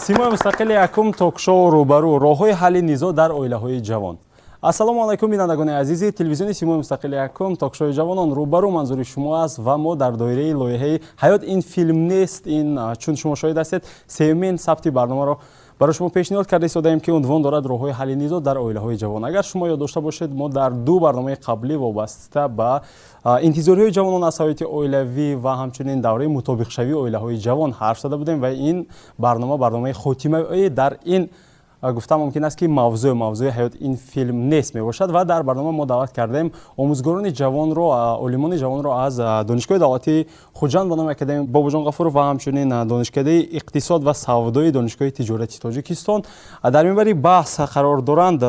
симои мустақили якум ток-шоу рӯбарӯ роҳҳои ҳалли низоъ дар оилаҳои ҷавон. Ассалому алайкум бинандагони азизи телевизиони симои мустақили якум ток-шоуи ҷавонон рӯбарӯ манзури шумо аст ва мо дар доираи лоиҳаи ҳаёт ин филм нест ин чун шумо шоҳид ҳастед сеюмин сабти барномаро барои шумо пешниҳод карда истодаем ки унвон дорад роҳҳои ҳалли низоъ дар оилаҳои ҷавон. Агар шумо ёд дошта бошед мо дар ду барномаи қаблӣ вобаста ба интизорҳои ҷавонон аз ҳаёти оилавӣ ва ҳамчунин давраи мутобиқшавии оилаҳои ҷавон ҳарф зада будем ва ин барномаи хотимаи дар ин гуфта мумкин аст ки мавзӯҳи ҳаёт ин филм нест мебошад ва дар барнома мо даъват кардем омӯзгорони ҷавонро олимони ҷавонро аз донишгоҳи давлатии хуҷанд ба номи академик бобуҷон ғафуров ва ҳамчунин донишкадаи иқтисод ва савдои донишгоҳи тиҷорати тоҷикистон дар минбари баҳс қарор доранд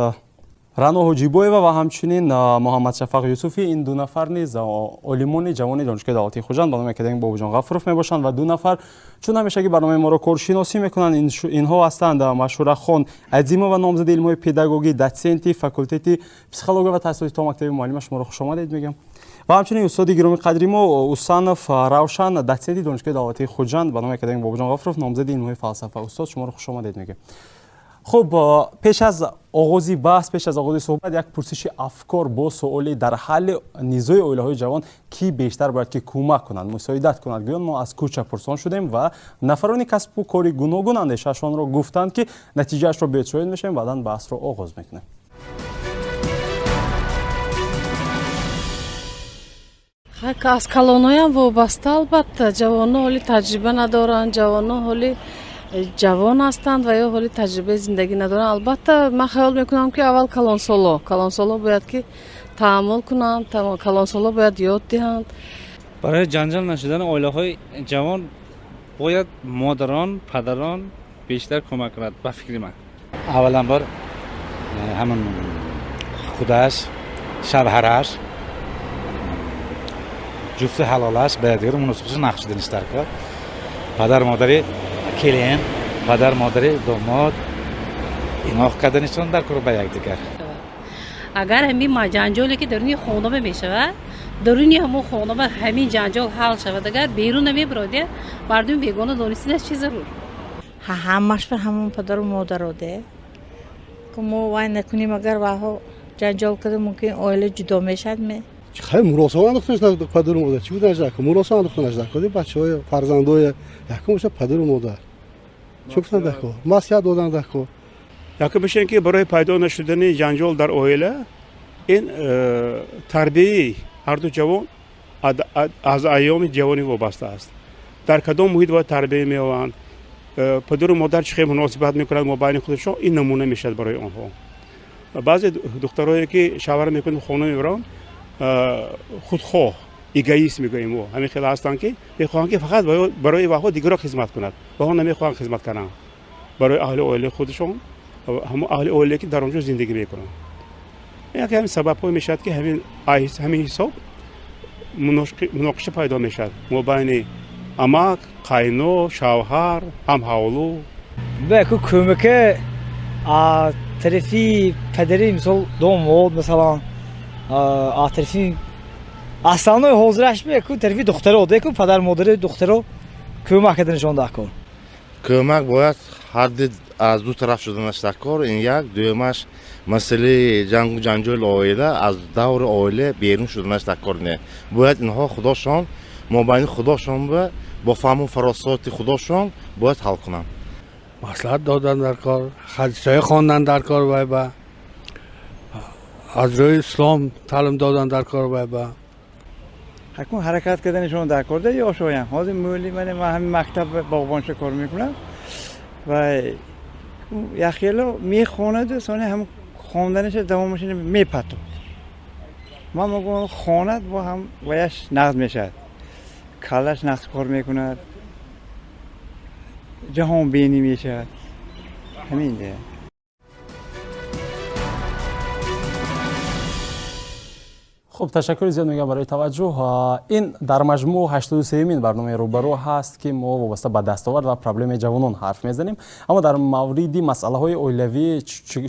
Рано Ҳоҷибоева ва ҳамчунин Муҳаммад Шафақ Юсуфи. Ин ду нафар низ олимони ҷавони донишгоҳи давлатии хуҷанд ба номи академик бобуҷон ғафуров мебошанд ва ду нафар чун ҳамешагӣ барномаи моро коршиносӣ мекунанд. Инҳо ҳастанд Машурахон Азимова, номзади илмҳои педагогӣ, доценти факултети психология ва таҳсилоти то мактаби муаллима. Шуморо хушомадед мегӯям. ва ҳамчунин устоди гироми қадри мо Усанов Равшан, доценти донишгоҳи давлатии хуҷанд ба номи академик бобуҷон ғафуров, номзади илмҳои фалсафа. Устод, шуморо хушомадед мегӯям. خب پیش از آغاز بحث پیش از آغاز صحبت یک پرسش افکار با سوالی در حل نزاع اویله‌های جوان کی بیشتر باید که کمک کنند مساعدت کنند. گویان ما از کوچه پرسان شدیم و نفرانی کسب و کاری گوناگون اندیشه‌شان را گفتند که نتیجهش را بهت شاهد میشیم. بعداً بحث را آغاز میکنیم. از کلان‌های هم وابسته البته جوانان حالی تجربه ندارند، جوانان حالی جوان هستند و یا حالی تجربه زندگی ندارند. البته من خیال میکنم که اول کلانسالا باید که تحمل کنند، کلانسالا باید یاد دهند. برای جنجال نشدن اویله‌های جوان باید مادران، پدران بیشتر کمک کنند به فکر من. اولا بار همون خودش، شوهرش، جفت حلالش باید دیگر مناسبش نقش دانشتر کرد. پدر مادری کلین، پدر مادری داماد اینا کردنشون در کار با یکدیگر. اگر همین جنجالی که درونی خانواده میشه درونی همون خانواده همین جنجال حل شود، اگر بیرون نمیبرده مردم بیگانه دانستنش چی ضرور؟ همش بر همون پدر و مادر روده که ما وای نکنیم اگر واها جنجال کرده ممکن عائله جدا میشد. خیلی مراسم انداختنش در پدر و مادر چی بود نجده که مراسم انداختنش در کردی بچه‌های فرزندای یکمش پدر و مادر چی گفتن در کار مسیحیت دادن در کار یکی بشه که برای پیدا نشدن جنجال در عائله این تربیت هر دو جوان از ایام جوانی وابسته است. در کدام محیط باید تربیت می‌آورند، پدر و مادر چه مناسبت می‌کنند مابین خودشون، این نمونه میشد برای آنها. بعضی دخترایی که شوهر می‌کنند خانه می‌برند خودخواه ایگویست میگوییم ما همین خیلی هستند که میخواهند که فقط برای وها دیگران خدمت کنند و ها نمیخواهند خدمت کنند برای اهل عائله خودشون و هم اهل عائله که در اونجا زندگی میکنند. یکی همین سبب های میشد که همین حساب مناقشه پیدا میشد مابین عمک، قاینو، شوهر، هم حولو به کمک طرفی پدری مثل داماد مثلا طرفی اصلا حاضرش به کو طرفی دخترها دیگه پدر مادر دخترها کمک کردنشون دکار. کمک باید هر از دو طرف شدنش دکار. این یک دومش مسئله جنگ و جنجال عائله از دور عائله بیرون شدنش دکار نه. باید اینها خداشون مابین خداشون با فهم و فراسات خداشون باید حل کنن. مصلحت دادن در کار، حدیثای خواندن در کار باید از روی اسلام تعلیم دادن در کار باید حکم حرکت کردنشون در کار ده یا شایم حاضر مولی من همین مکتب باغبانش کار میکنم و یخیلا میخواند سانه هم خواندنش دوامش میپتو من میگم خواند با هم ویش نقد میشد کلش نقد کار میکند جهان بینی میشد همین ده. خب تشکر زیاد میگم برای توجه. این در مجموع 83مین برنامه روبرو هست که ما وابسته به دستاورد و پرابلم جوانان حرف میزنیم. اما در مورد مسئله های اویلوی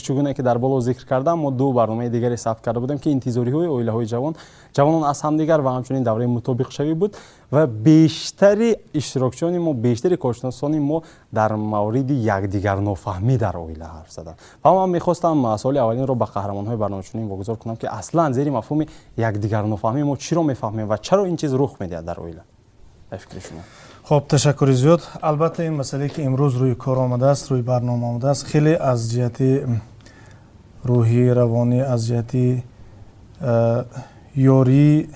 چگونه که در بالا ذکر کردم ما دو برنامه دیگری ثبت کرده بودیم که انتظاری های اویله های جوانان از همدیگر و همچنین دوره مطابق شوی بود و بیشتری اشتراکچیان ما بیشتری کارشناسان ما در مورد یکدیگر نفهمی در اویله حرف زدن. و من میخواستم سوال اولین رو به قهرمان‌های برنامه‌چینی واگذار کنم که اصلا زیر مفهوم یکدیگر نفهمی ما چی رو میفهمیم و چرا این چیز رخ میده در اویله؟ به فکر شما. خب تشکر زیاد. البته این مسئله که امروز روی کار آمده است، روی برنامه آمده است، خیلی از جهت روحی روانی، از جهت یاری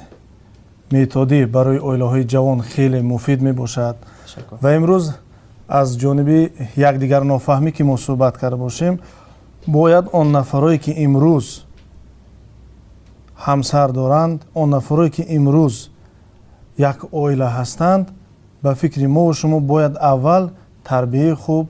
متدی برای اویله‌های جوان خیلی مفید می باشد. و امروز از جانب یکدیگر نافهمی که ما صحبت کرده باشیم، باید آن نفرایی که امروز همسر دارند، آن نفرایی که امروز یک اویله هستند، به فکر ما و شما باید اول تربیه خوب،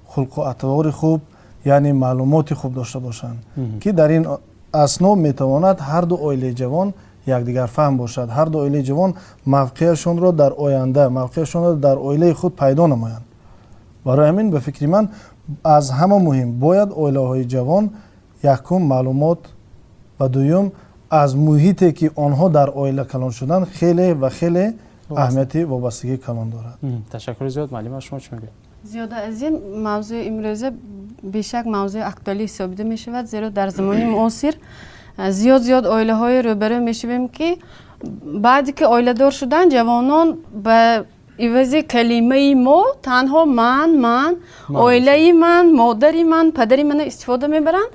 خلق و اطوار خوب، یعنی معلومات خوب داشته باشند که در این اسنا میتواند هر دو اویله جوان یکدیگر فهم باشد، هر دو اویله جوان موقعشون را در آینده، موقعشون را در اویله خود پیدا نمایند. برای همین به فکر من از همه مهم باید اویله های جوان یکم معلومات و دوم از محیطی که آنها در اویله کلان شدن خیلی و خیلی اهمیتی وابستگی کلان دارد. تشکر زیاد. معلم شما چی میگید؟ زیاده از این موضوع امروزه بیشک موضوع اکتوالی ثابت می شود، زیرا در زمان معاصر زیاد اویله های روبرو می شویم که بعد که اویله دار شدن جوانان به عوض کلمه ما تنها من اویله من، مادری من، پدری من استفاده میبرند.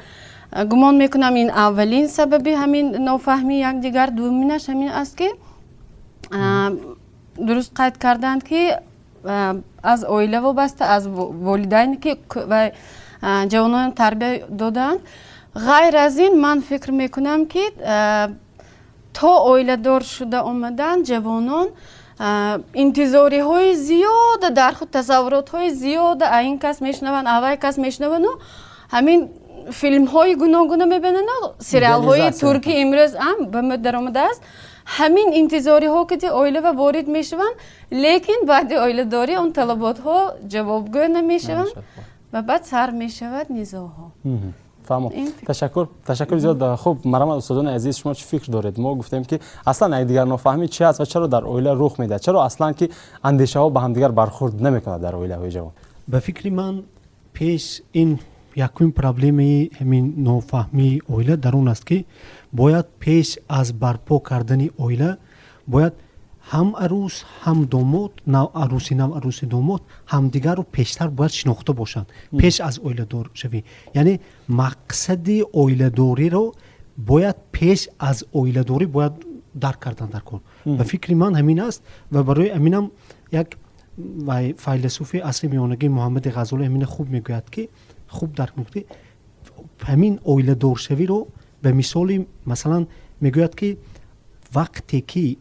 گمان میکنم این اولین سبب همین نافهمی یکدیگر، دومینش همین است که درست قید کردند که از اویله وابسته، از والدینی که و جوانان تربیت دادند. غیر از این من فکر میکنم که تا اویله دار شده آمدن جوانان انتظاری های زیاد در خود، تصورات های زیاد این کس میشنون، اوای کس میشنون و همین فیلم های گوناگون میبینن و سریال های ترکی امروز هم به مد آمده است. همین انتظاری ها که اویله و وارد میشون، لیکن بعد اویله داری اون طلبات ها جوابگو نمیشون و بعد سر میشود نزاعها. فهمم. تشکر زیاد. خب مرحبا استادان عزیز، شما چه فکر دارید؟ ما گفتیم که اصلا یکدیگر نافهمی چی است و چرا در اویله رخ میده؟ چرا اصلا که اندیشه ها به همدیگر برخورد نمیکنه در اویله های جوان؟ به فکر من پیش این یکم پرابلم همین نافهمی اویله در اون است که باید پیش از برپا کردن اویله باید هم عروس هم داماد، نو عروسی داماد همدیگر رو پیشتر باید شناخته باشند پیش از اویله دار شوی. یعنی مقصد اویله داری رو باید پیش از اویله داری باید درک کردن در کار. به فکر من همین است و برای همینم یک فیلسوف عصر میانگی محمد غزالی همین خوب میگوید که خوب درک میکنه همین اویله دار شوی رو به مثال مثلا میگوید که وقتی که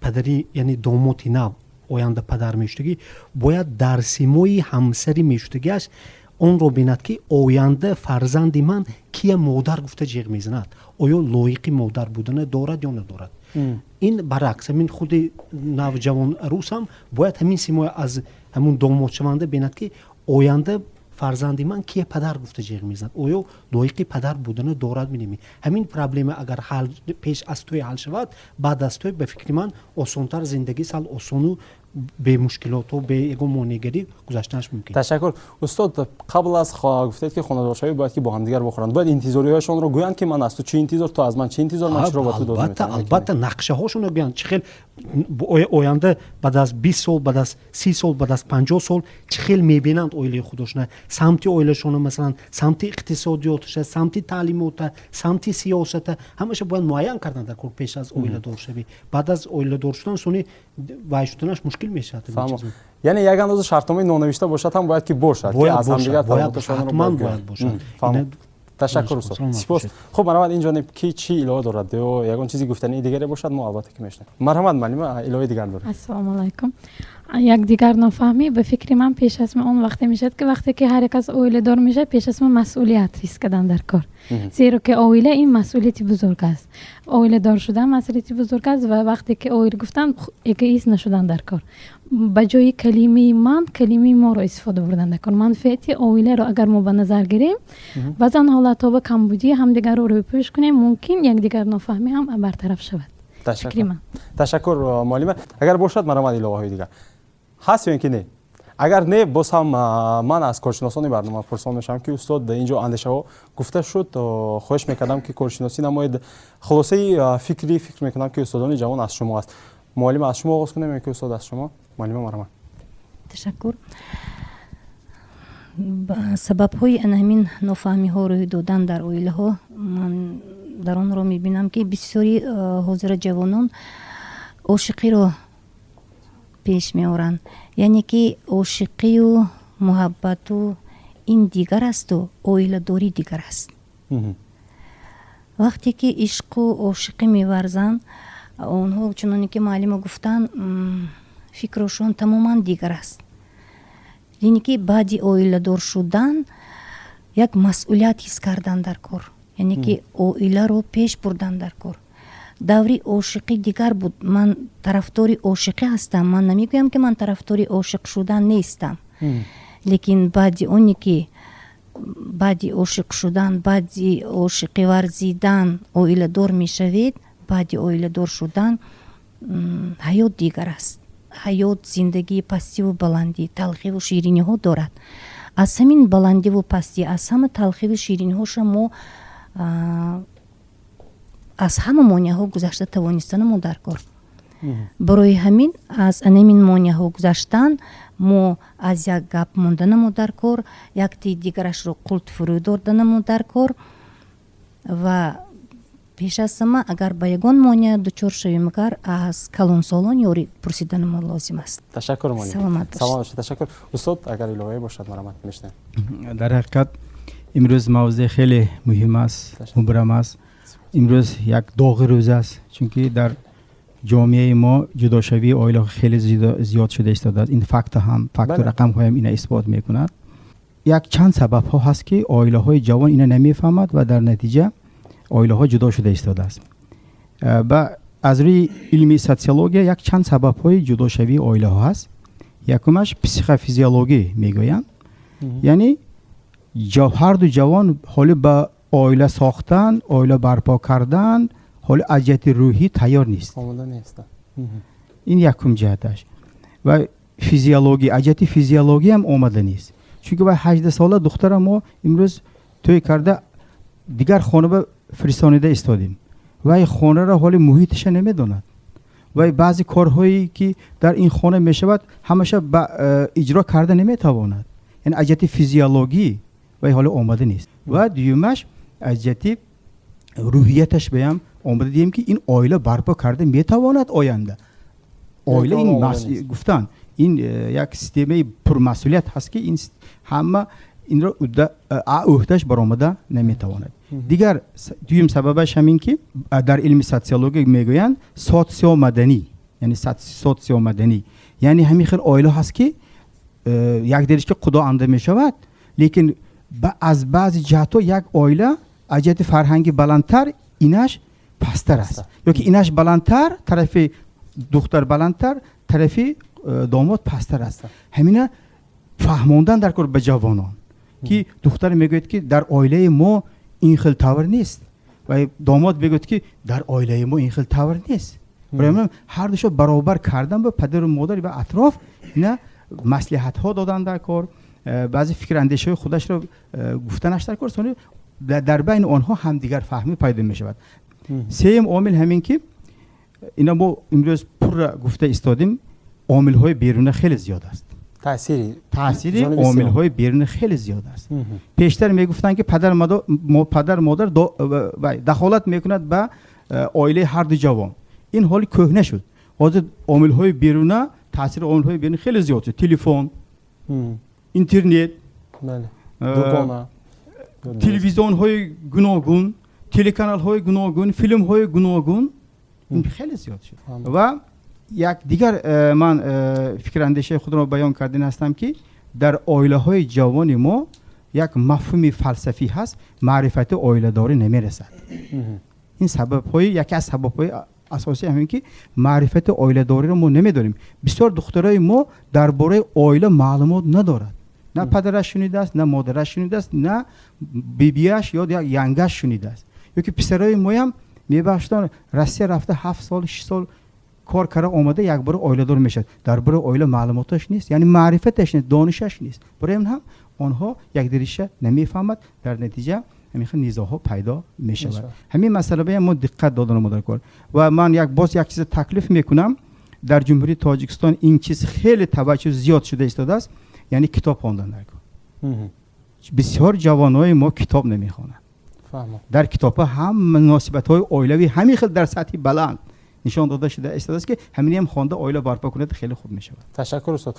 پدری یعنی دامادی نو آینده پدر میشدگی باید در سیمای همسری میشدگیش اون رو بیند که آینده فرزند من کیه مادر گفته جیغ میزند، آیا لایق مادر بودن دارد یا ندارد. این برعکس همین خود نوجوان عروس هم باید همین سیمای از همون داماد شونده بیند که آینده فرزندی من کیه پدر گفته جیغ میزند، آیا لایق پدر بودن دارد می. همین پرابلم اگر حل پیش از توی حل شود، بعد از توی به فکر من آسانتر زندگی سال آسان و به مشکلات و به ایگو مانیگری گذشتنش ممکن. تشکر. استاد قبل از گفتید که خانواده‌های باید که با هم دیگر بخورند، باید انتظاری هاشون رو گویند که من از تو چه انتظار، تو از من چه انتظار، من چرا با تو دوست می‌کنم. البته نقشه هاشون رو بیان چه خیلی آینده بعد از 20 سال، بعد از 30 سال، بعد از 50 سال چه خیلی می‌بینند اویله خودشون، سمت اویلهشون مثلا سمت اقتصادیاتش، سمت تعلیمات، سمت سیاست، همش باید معین کردن در کار پیش از اویله دار شوی. بعد از اویله دار شدن سونی وایشتنش مشکل میشه. یعنی یک اندازه شرطنامه نانوشته باشد هم باید که باشد که از هم دیگر طلباتشان رو باید باشد. تشکر استاد. سپاس. خب مرحبا این جانب کی چی الهه دارد یا یگان چیزی گفتنی دیگری باشد ما البته که میشنیم. مرحبا معلم الهه دیگر دارد. السلام علیکم. یک دیگر نفهمی به فکر من پیش از اون وقتی میشد که وقتی که هر کس اویله دار میشه پیش از مسئولیت حس کردن در کار، زیرا که اویله این مسئولیتی بزرگ است. اویله دار شدن مسئولیتی بزرگ است و وقتی که اویله گفتن اگوئیست نشدن در کار، به جای کلمه من کلمه ما رو استفاده بردن در کار. منفعت اویله رو اگر ما به نظر گیریم بعضن حالت ها به کمبودی همدیگر رو پیش کنیم ممکن یک دیگر نفهمی هم برطرف شود. фикри ман. ташаккур муаллима. агар бошад марамад иловаҳои дигар ҳаст ё ин ки не? агар не боз ҳам ман аз коршиносони барнома пурсон мешавам ки устод инҷо андешаҳо гуфта шуд, хоҳиш мекардам ки коршиносӣ намоед. хулосаи фикр мекунам ки устодони ҷавон аз шумо аст. муаллима аз шумо оғоз кунем ё ки устод аз шумо? муаллима марамад. ташаккур. сабабҳои ҳамин нофаҳмиҳо рӯй додан дар оилаҳо ман дар онро мебинам ки бисёри ҳозира ҷавонон ошиқиро пеш меоранд. яъне ки ошиқию муҳаббату ин дигар асту оиладорӣ дигар аст. вақте ки ишқу ошиқӣ меварзанд онҳо чуноне ки муаллима гуфтанд фикрашон тамоман дигар аст. яъне ки баъди оиладор шудан як масъулият ҳис кардан дар кор, яъне ки оиларо пеш бурдан дар кор. даври ошиқӣ дигар буд. ман тарафдори ошиқӣ ҳастам. ман намегӯям ки ман тарафдори ошиқ шудан нестам. лекин баъди оне ки баъди ошиқ шудан, баъди ошиқӣ варзидан оиладор мешавед, баъди оиладор шудан ҳаёт дигар аст. ҳаёт зиндагии пастиву баландӣ, талхиву шириниҳо дорад. аз ҳамин баландиву пастӣ, аз ҳама талхиву шириниҳоша мо аз ҳама монеаҳо гузашта тавонистанамо дар кор. барои ҳамин аз анамин монеаҳо гузаштан мо аз як гап монданамо дар кор, якти дигарашро қулт фурӯ дорданамо дар кор ва пеш аз ҳама агар ба ягон монеа дучор шавем агар аз калонсолон ёрӣ пурсиданамо лозим аст. ташаккур муаллима. саломат бошед. ташаккур. устод агар иловае бошад марамад мешунем. дар ҳақиқат имрӯз мавзӯъ хеле муҳим аст, мубрам аст. имрӯз як доғи рӯз аст, чунки дар ҷомеаи мо ҷудошавии оилаҳо хеле зиёд шуда истодааст. ин факту рақамҳо ҳам ина исбот мекунад. як чанд сабабҳо ҳаст ки оилаҳои ҷавон ина намефаҳмад ва дар натиҷа оилаҳо ҷудо шуда истодааст. ба аз рӯи илми социология як чанд сабабҳои ҷудошавии оилаҳо ҳаст. якумаш психофизиологӣ мегӯянд, яъне ҳарду ҷавон ҳоли ба оила сохтан, оила барпо кардан, ҳоли аз ҷиҳати рӯҳӣ тайёр нест. ин якум ҷиҳаташ. ва физиология, аз ҷиҳати физиология ҳам омада нест. чунки вай 18 сола духтара мо имрӯз тӯй карда дигар хонаба фиристонида истодем. вай хонаро ҳоли муҳиташа намедонад. вай баъзе корҳое ки дар ин хона мешавад ҳамаша ба иҷро карда наметавонад. яъне аз ҷиҳати физиологӣ вай ҳоли омада нест. ва дуюмаш аз ҷиҳати рӯҳияташ беам омада диҳем ки ин оила барпо карда метавонад оянда. оила ин гуфтан ин як системаи пурмасъулият ҳаст ки ин ҳама инро уҳдаш баромада наметавонад. дигар дуюм сабабаш ҳамин ки дар илми социология мегӯянд социомаданӣ, яъне социомаданӣ, яъне ҳамин хел оила ҳаст ки як дериш ки худо анда мешавад, лекин аз баъзи ҷиҳатҳо як оила аз ҷиҳати фарҳанги баландтар инаш пасттар аст, ё ки инаш баландтар, тарафи духтар баландтар, тарафи домод пасттар аст. ҳамина фаҳмондан дар кор ба ҷавонон ки духтар мегӯяд ки дар оилаи мо ин хел тавр нест ва домод мегӯяд ки дар оилаи мо ин хел тавр нест. барои ҳардушо баробар кардан ба падару модар ва атроф ина маслиҳатҳо додан дар кор, баъзе фикрандешаҳои худашро гуфтанаш дар кор, дар байни онҳо ҳамдигар фаҳмӣ пайдо мешавад. сеюм омил ҳамин ки ина мо имрӯз пурра гуфта истодем, омилҳои беруна хеле зиёд аст. таъсири омилҳои беруна хеле зиёд аст. пештар мегуфтанд ки падар модар дахолат мекунад ба оилаи ҳарду ҷавон. ин ҳоли кӯҳна шуд. ҳозир омилҳои беруна, таъсири омилҳои беруна хеле зиёд шуд. телефон, интернет, телевизионҳои гуногун, телеканалҳои гуногун, филмҳои гуногун, ин хеле зиёд шуд. ва як дигар ман фикрандешаи худро баён кардан ҳастам ки дар оилаҳои ҷавони мо як мафҳуми фалсафӣ ҳаст, маърифати оиладорӣ намерасад. ин сабабҳои яке аз сабабҳои асосии ҳамин ки маърифати оиладориро мо намедонем. бисёр духтарои мо дар бораи оила маълумот надорад. на падараш шунидааст, на модараш шунидааст, на бибияш ё янгаш шунидааст. ё ки писарои моям мебахшидон Россия рафта 7 сол 6 сол کار کرده آمده یک بار اویله دار میشد درباره اویله معلوماتش نیست یعنی معرفتش نیست دانشش نیست برای این هم آنها یک دریشه نمیفهمد در نتیجه همین نیزاها پیدا میشود همین مسئله به ما دقت دادن ما در کار و من یک چیز تکلیف میکنم در جمهوری تاجیکستان این چیز خیلی توجه زیاد شده ایستاده است یعنی کتاب خواندن در کار بسیار جوانای ما کتاب نمیخوانند در کتاب هم مناسبت های اویلوی همین خیلی در سطح بلند نشان داده شده است که همین هم خوانده اویله برپا کنه خیلی خوب میشه. تشکر استاد.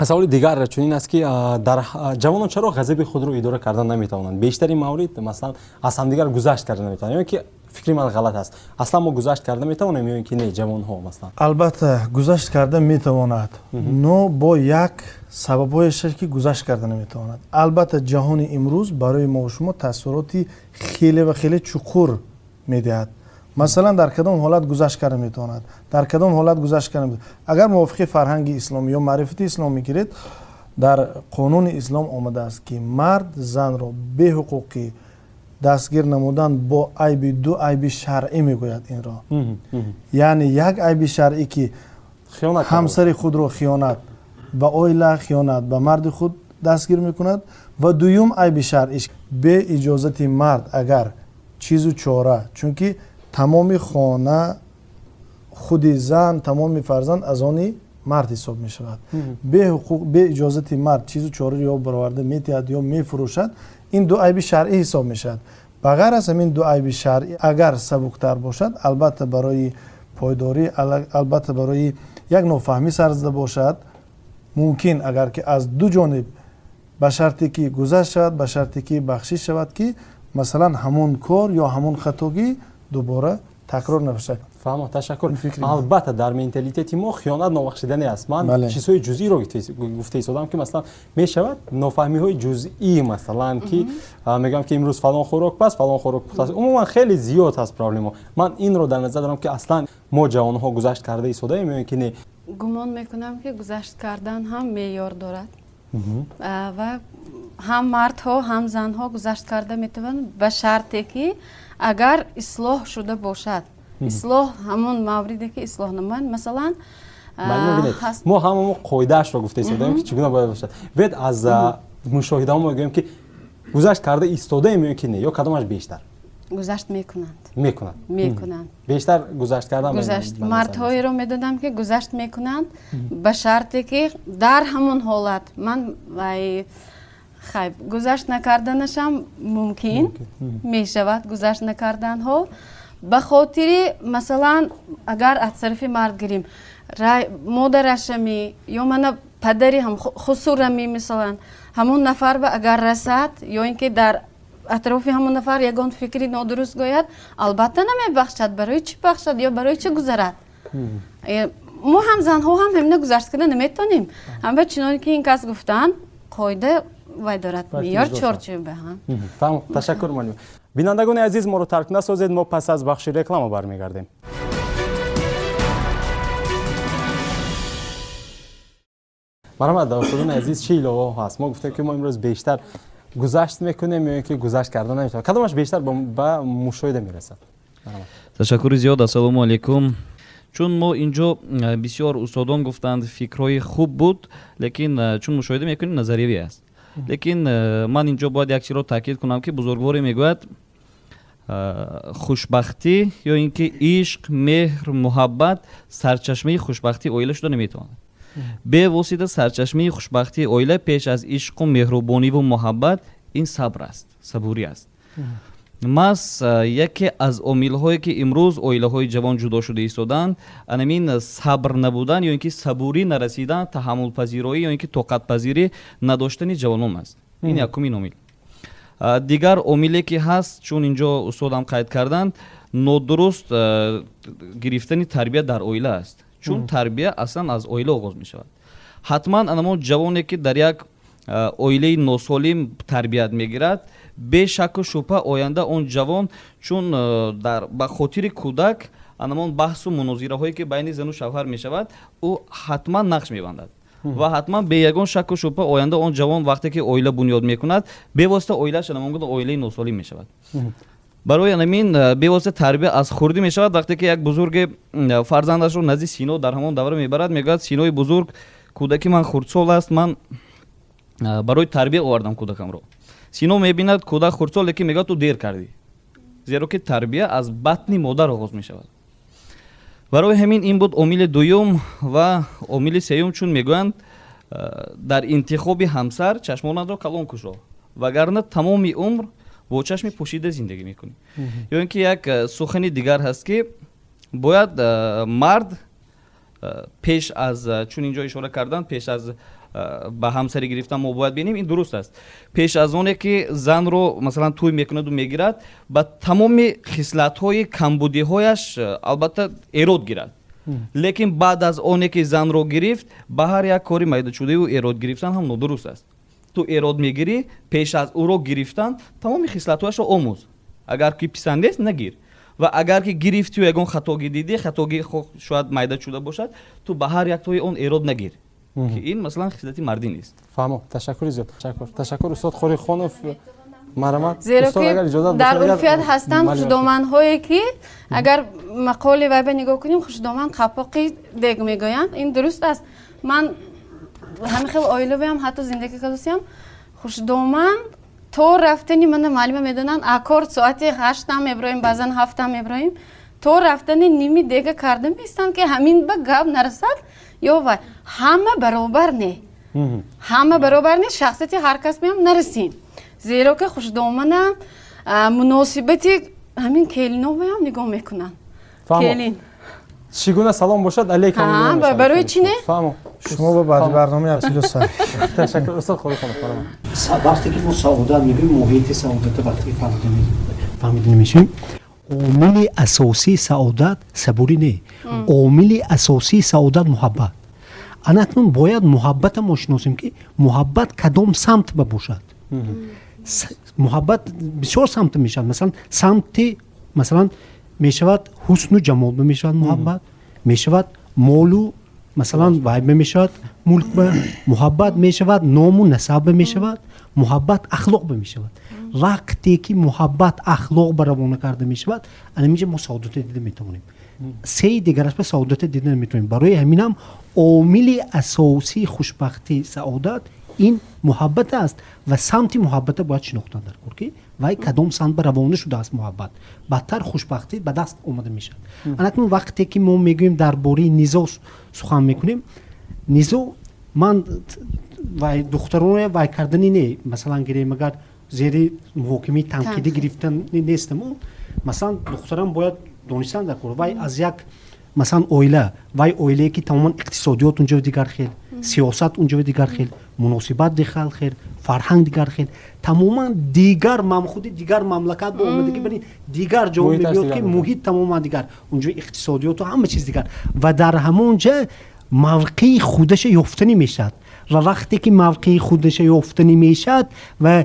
سوال دیگر چنین است که در جوانان چرا غضب خود رو اداره کردن نمیتوانند؟ بیشتر مورد مثلا از همدیگر گذشت کردن نمیتوانند یا که فکری من غلط است. اصلا ما گذشت کردن میتوانیم یا اینکه نه جوان ها مثلا؟ البته گذشت کردن میتواند. نو با یک سببایش که گذشت کردن نمیتواند. البته جهان امروز برای ما و شما تاثیراتی خیلی و خیلی چقور میدهد. مثلا در کدام حالت گذشت کرده میتواند در کدام حالت گذشت کرده میتواند اگر موافق فرهنگ اسلامی یا معرفت اسلامی گیرید در قانون اسلام آمده است که مرد زن را به حقوقی دستگیر نمودن با عیب دو عیب شرعی میگوید این را یعنی یک عیب شرعی که همسر خود را خیانت به اویله خیانت به مرد خود دستگیر میکند و دوم عیب شرعیش به اجازت مرد اگر چیزو چاره چونکه تمام خانه خود زن تمام فرزند از آن مرد حساب می شود به حقوق به اجازت مرد چیزو چاره یا برآورده میتهد یا میفروشد این دو عیب شرعی حساب می شود بغیر از همین دو عیب شرعی اگر سبکتر باشد البته برای پایداری البته برای یک نافهمی سر زده باشد ممکن اگر که از دو جانب به شرطی که گذشت شود به شرطی که بخشش شود که مثلا همون کار یا همون خطاگی دوباره تکرار نشه. فهم تشکر. البته در منتالیته ما خیانت نابخشیدنی است. من چیزهای جزئی رو گفته ایستادم که مثلا میشود نافهمی های جزئی مثلا که میگم که امروز فلان خوراک پس فلان خوراک پس عموما خیلی زیاد هست پرابلم. من این رو در نظر دارم که اصلا ما جوان ها گذشت کرده ایستاده ایم که نه. گمان میکنم که گذشت کردن هم معیار دارد و هم مرد ها هم زن ها گذشت کرده میتوانند به شرطی که اگر اصلاح شده باشد اصلاح همون موردی که اصلاح نمایند مثلا ما همون قاعده‌اش رو گفته ایستادیم که چگونه باید باشد بعد از مشاهده ما میگیم که گذشت کرده ایستاده ایم که نه یا کدامش بیشتر گذشت میکنند بیشتر گذشت کردن گذشت مردهایی رو میدادم که گذشت میکنند به شرطی که در همون حالت من خیب گذشت نکردنشم ممکن می شود گذشت نکردن ها به خاطر مثلا اگر از طرف مرد گیریم مادرشمی یا من پدری هم خسورمی مثلا همون نفر و اگر رسد یا اینکه در اطراف همون نفر یگان فکری نادرست گوید البته نمی بخشد برای چی بخشد یا برای چی گذرد ما هم زن ها هم همینه گذشت کنه نمیتونیم هم چنانی که این کس گفتن قاعده وای دارد میار چارچوبه هم فهم تشکر معلم بینندگان عزیز ما رو ترک نسازید ما پس از بخش رکلام برمیگردیم مرحبا دوستان عزیز چی علاوه هست ما گفتیم که ما امروز بیشتر گذشت میکنیم یا اینکه گذشت کردن نمیتونه کدامش بیشتر به مشاهده میرسد تشکر زیاد السلام علیکم چون ما اینجا بسیار استادان گفتند فکرهای خوب بود لیکن چون مشاهده میکنیم نظریوی است لیکن من اینجا باید یک چیز رو تاکید کنم که بزرگواری میگوید خوشبختی یا اینکه عشق مهر محبت سرچشمه خوشبختی اویله شده نمیتواند به واسطه سرچشمه خوشبختی اویله پیش از عشق و مهربانی و محبت این صبر است صبوری است ماس یکی از عامل‌هایی که امروز اویله‌های جوان جدا شده ایستادند همین صبر نبودن یا اینکه صبوری نرسیدن تحمل پذیری یا اینکه طاقت پذیری نداشتن جوانان است این یکمین عامل دیگر عاملی که هست چون اینجا استادم قید کردند نادرست گرفتن تربیت در اویله است چون تربیت اصلا از اویله آغاز می شود حتما انما جوانی که در یک اویله ناسالم تربیت میگیرد به شک و شبهه آینده اون جوان چون در به خاطر کودک انمان بحث و مناظره هایی که بین زن و شوهر می شود او حتما نقش می بندد و حتما به یگان شک و شبهه آینده اون جوان وقتی که اویله بنیاد می کند به واسطه اویله شنمانگود اویله ناسالم می شود барои ҳамин бевосита тарбия аз хурдӣ мешавад. вақте ки як бузурги фарзандашро назди сино дар ҳамон давра мебарад, мегӯяд синои бузург, кӯдаки ман хурдсол аст, ман барои тарбия овардам кӯдакамро. сино мебинад кӯдак хурдсол, лекин мегӯяд ту дер кардӣ, зеро ки тарбия аз батни модар оғоз мешавад. барои ҳамин ин буд омили дуюм ва омили сеюм, чун мегӯянд дар интихоби ҳамсар чашмонатро калон кушо, вагарна тамоми умр бо чашми пӯшида зиндагӣ мекунӣ. ё ин ки як сухани дигар ҳаст ки бояд мард пеш аз, чун инҷо ишора карданд, пеш аз ба ҳамсарӣ гирифтан мо бояд бинем, ин дуруст аст. пеш аз оне ки занро масалан тӯй мекунаду мегирад, ба тамоми хислатҳои камбудиҳояш албатта эрод гирад. лекин баъд аз оне ки занро гирифт, ба ҳар як кори майдачудаиву эрод гирифтан ҳам нодуруст аст. ту эрод мегирӣ, пеш аз ӯро гирифтан тамоми хислатҳояшро омӯз. агар ки писандест нагир, ва агар ки гирифтию ягон хатогӣ дидӣ, хатогӣ шояд майдачуда бошад, ту ба ҳар яктои он эрод нагир, ки ин масалан хислати мардӣ нест. фаҳмо, ташаккури зиёд. Ташаккур устод Хорихонов. Марамат. зеро ки дар урфият ҳастанд хушдоманҳое ки агар мақоли вайба нигоҳ кунем, хушдоман қапоқи дег мегӯянд. ин дуруст аст. ман ҳамин хел оилавиам, ҳатто зиндаги калосиам, хушдоман то рафтани мана маълима медонанд, аккорд соати 8 меброим, баъзан 7 меброим, то рафтани ними дега карда меистанд ки ҳамин ба гап нарасад, ё вай ҳама баробар не. ҳама баробар не, шахсияти ҳар кас меам нарасем. зеро ки хушдоманам муносибати ҳамин келиноваам нигоҳ мекунанд. келин чӣ гуна салом бошад алейкум. барои чӣ не? фаҳмо. шумо ба баъди барнома яртило сар. Ташаккур устод Хорихонов. вақте ки мо саодат мегӯем, моҳияти саодата вақте ки фаҳмида намешавем, омили асосии саодат сабурӣ не, омили асосии саодат муҳаббат. анакнун бояд муҳаббата мо шиносем ки муҳаббат кадом самт ба бошад. муҳаббат бисёр самт мешавад. масалан самти масалан мешавад ҳусну ҷамол мешавад муҳаббат, мешавад молу масалан вайба мешавад мулк ба, муҳаббат мешавад ному насаб мешавад, муҳаббат ахлоқ ба мешавад. вақте ки муҳаббат ахлоқ ба равона карда мешавад, анаминҷа мо саодата дида метавонем. сеи дигараш ба саодата дида наметавонем. барои ҳаминам омили асосии хушбахти саодат ин муҳаббат аст ва самти муҳаббата бояд шинохтан дар кор ки вай кадом самт ба равона шудааст муҳаббат, баъдтар хушбахтӣ ба даст омада мешавад. анакнун вақте ки мо мегӯем дар бораи низоъ сухан мекунем, низоъ ман вай духтароне вай кардани не, масалан гирем агар зери муҳокимаи танқидӣ гирифтан нестам, масалан духтарам бояд донистан дар кор, вай аз як масалан оила, вай оилае ки тамоман иқтисодиёт унҷо дигар хел, сиёсат унҷо дигар хел, муносибат дигар хел, фарҳанг дигар хел, тамоман дигар мамхуди дигар мамлакат ба омадагӣ барин дигар ҷо мебиёд ки муҳит тамоман дигар, унҷо иқтисодиёту ҳама чиз дигар ва дар ҳамон ҷа мавқеи худаша ёфтанӣ мешавад ва вақте ки мавқеи худаша ёфтанӣ мешавад ва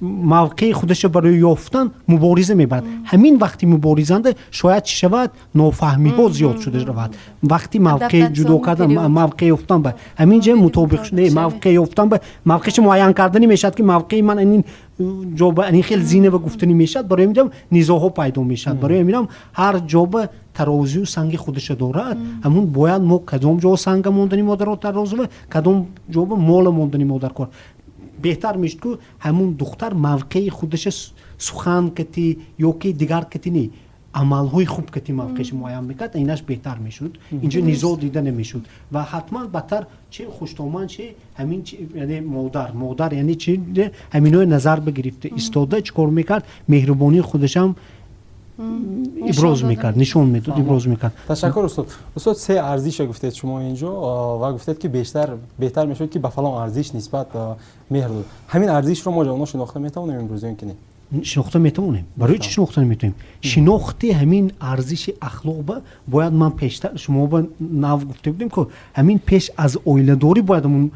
мавқеи худаша барои ёфтан мубориза мебарад. ҳамин вақти муборизанда шояд чӣ шавад, нофаҳмиҳо зиёд шуда равад. вақти мавқеи ҷудо кардан, мавқеи ёфтан ба ҳамин ҷа мутобиқ не, мавқеи ёфтан ба мавқеаши муайян карданӣ мешавад ки мавқеи ман анин ҷо ба анин хел зинава гуфтанӣ мешавад. барои ҳамин низоъҳо пайдо мешавад. барои ҳамин ҳар ҷо ба тарозию санги худаша дорад. ҳамун бояд мо кадом ҷо санга мондани мо дар тарозу ва кадом ҷо ба мола мондани мо дар кор. беҳтар мешуд ки ҳамун духтар мавқеи худаша сухан кати ё ки дигар кати не, амалҳои хуб кати мавқеаши муайян мекард, инаш беҳтар мешуд. инҷо низоъ дида намешуд ва ҳатман бадтар чи хушдоман чи ҳамин яъне модар яъне чи ҳаминои назар бигирифта истода чӣ кор мекард, меҳрубонии худашам иброз мекард, нишон медод, иброз мекард. Ташаккур устод. Устод се арзиша гуфтед шумо инҷо ва гуфтед ки беҳтар мешуд ки ба фалон арзиш нисбат меҳр дод. ҳамин арзишро мо ҷавонон шинохта метавонем имрӯз ё ки не? шинохта метавонем. барои чӣ шинохта наметавонем? шинохти ҳамин арзиши ахлоқ ба бояд ман пештар шумо ба нав гуфта будем ки ҳамин пеш аз оиладорӣ бояд ҳамун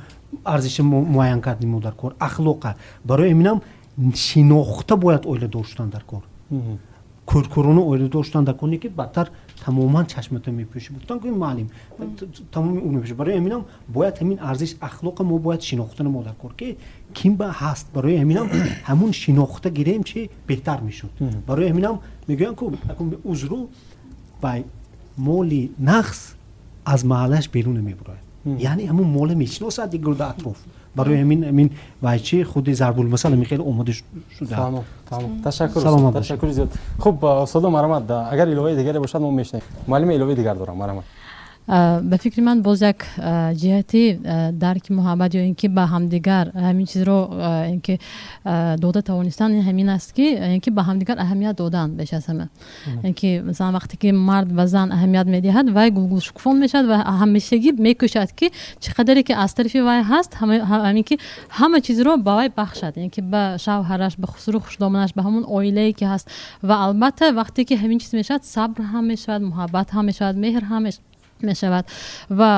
арзиша муайян кардем мо дар кор, ахлоқа. барои ҳаминам шинохта бояд оиладор шудан дар кор. кӯркӯрона оила доштан дар коне ки бадтар тамоман чашмата мепӯшӣ гуфтан ки маълим тамоми ӯ мепӯшӣ. барои ҳаминам бояд ҳамин арзиш ахлоқа мо бояд шинохтани мо дар кор ки ким ба ҳаст. барои ҳаминам ҳамун шинохта гирем чи беҳтар мешуд. барои ҳаминам мегӯям ки узру ба моли нақс аз маҳаллаш берун намебурояд. яъне ҳамун мола мешиносад дигар дар атроф. барои ҳамин вайчи худи зарбулмасал хеле омода шуда. ташаккур зиёд. хуб устодо марҳамат, агар иловаи дигаре бошад мо мешунавем. муаллима иловаи дигар дорам. марҳамат. ба фикри ман боз як ҷиҳати дарки муҳаббат ё ин ки ба ҳамдигар ҳамин чизро ин ки дода тавонистан ҳамин аст ки ин ки ба ҳамдигар аҳамият додан беш аз ҳама. ин ки масалан вақте ки мард ба зан аҳамият медиҳад вай гулгушукфон мешавад ва ҳамешагӣ мекӯшад ки чӣ қадаре ки аз тарафи вай ҳаст ҳамин ки ҳама чизро ба вай бахшад, ин ки ба шавҳараш ба хусру хушдоманаш ба ҳамун оилае ки ҳаст. ва албатта вақте ки ҳамин чиз мешавад сабр ҳам мешавад, муҳаббат ҳам мешавад, меҳр ҳам мешавад ва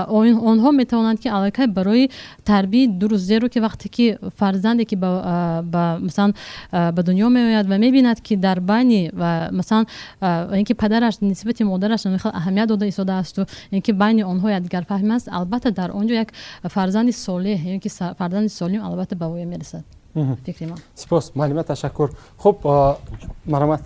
онҳо метавонанд ки аллакай барои тарбияи дуруст, зеро ки вақте ки фарзанде ки масалан ба дунё меояд ва мебинад ки дар байни масалан ин ки падараш нисбати модараш намехел аҳамият дода истодаасту ин ки байни онҳо якдигарфаҳмӣ аст, албатта дар он ҷо як фарзанди солеҳ ин ки фарзанди солим албатта ба воя мерасад. фикри ман. сипос маълима, ташаккур. хуб марҳамат.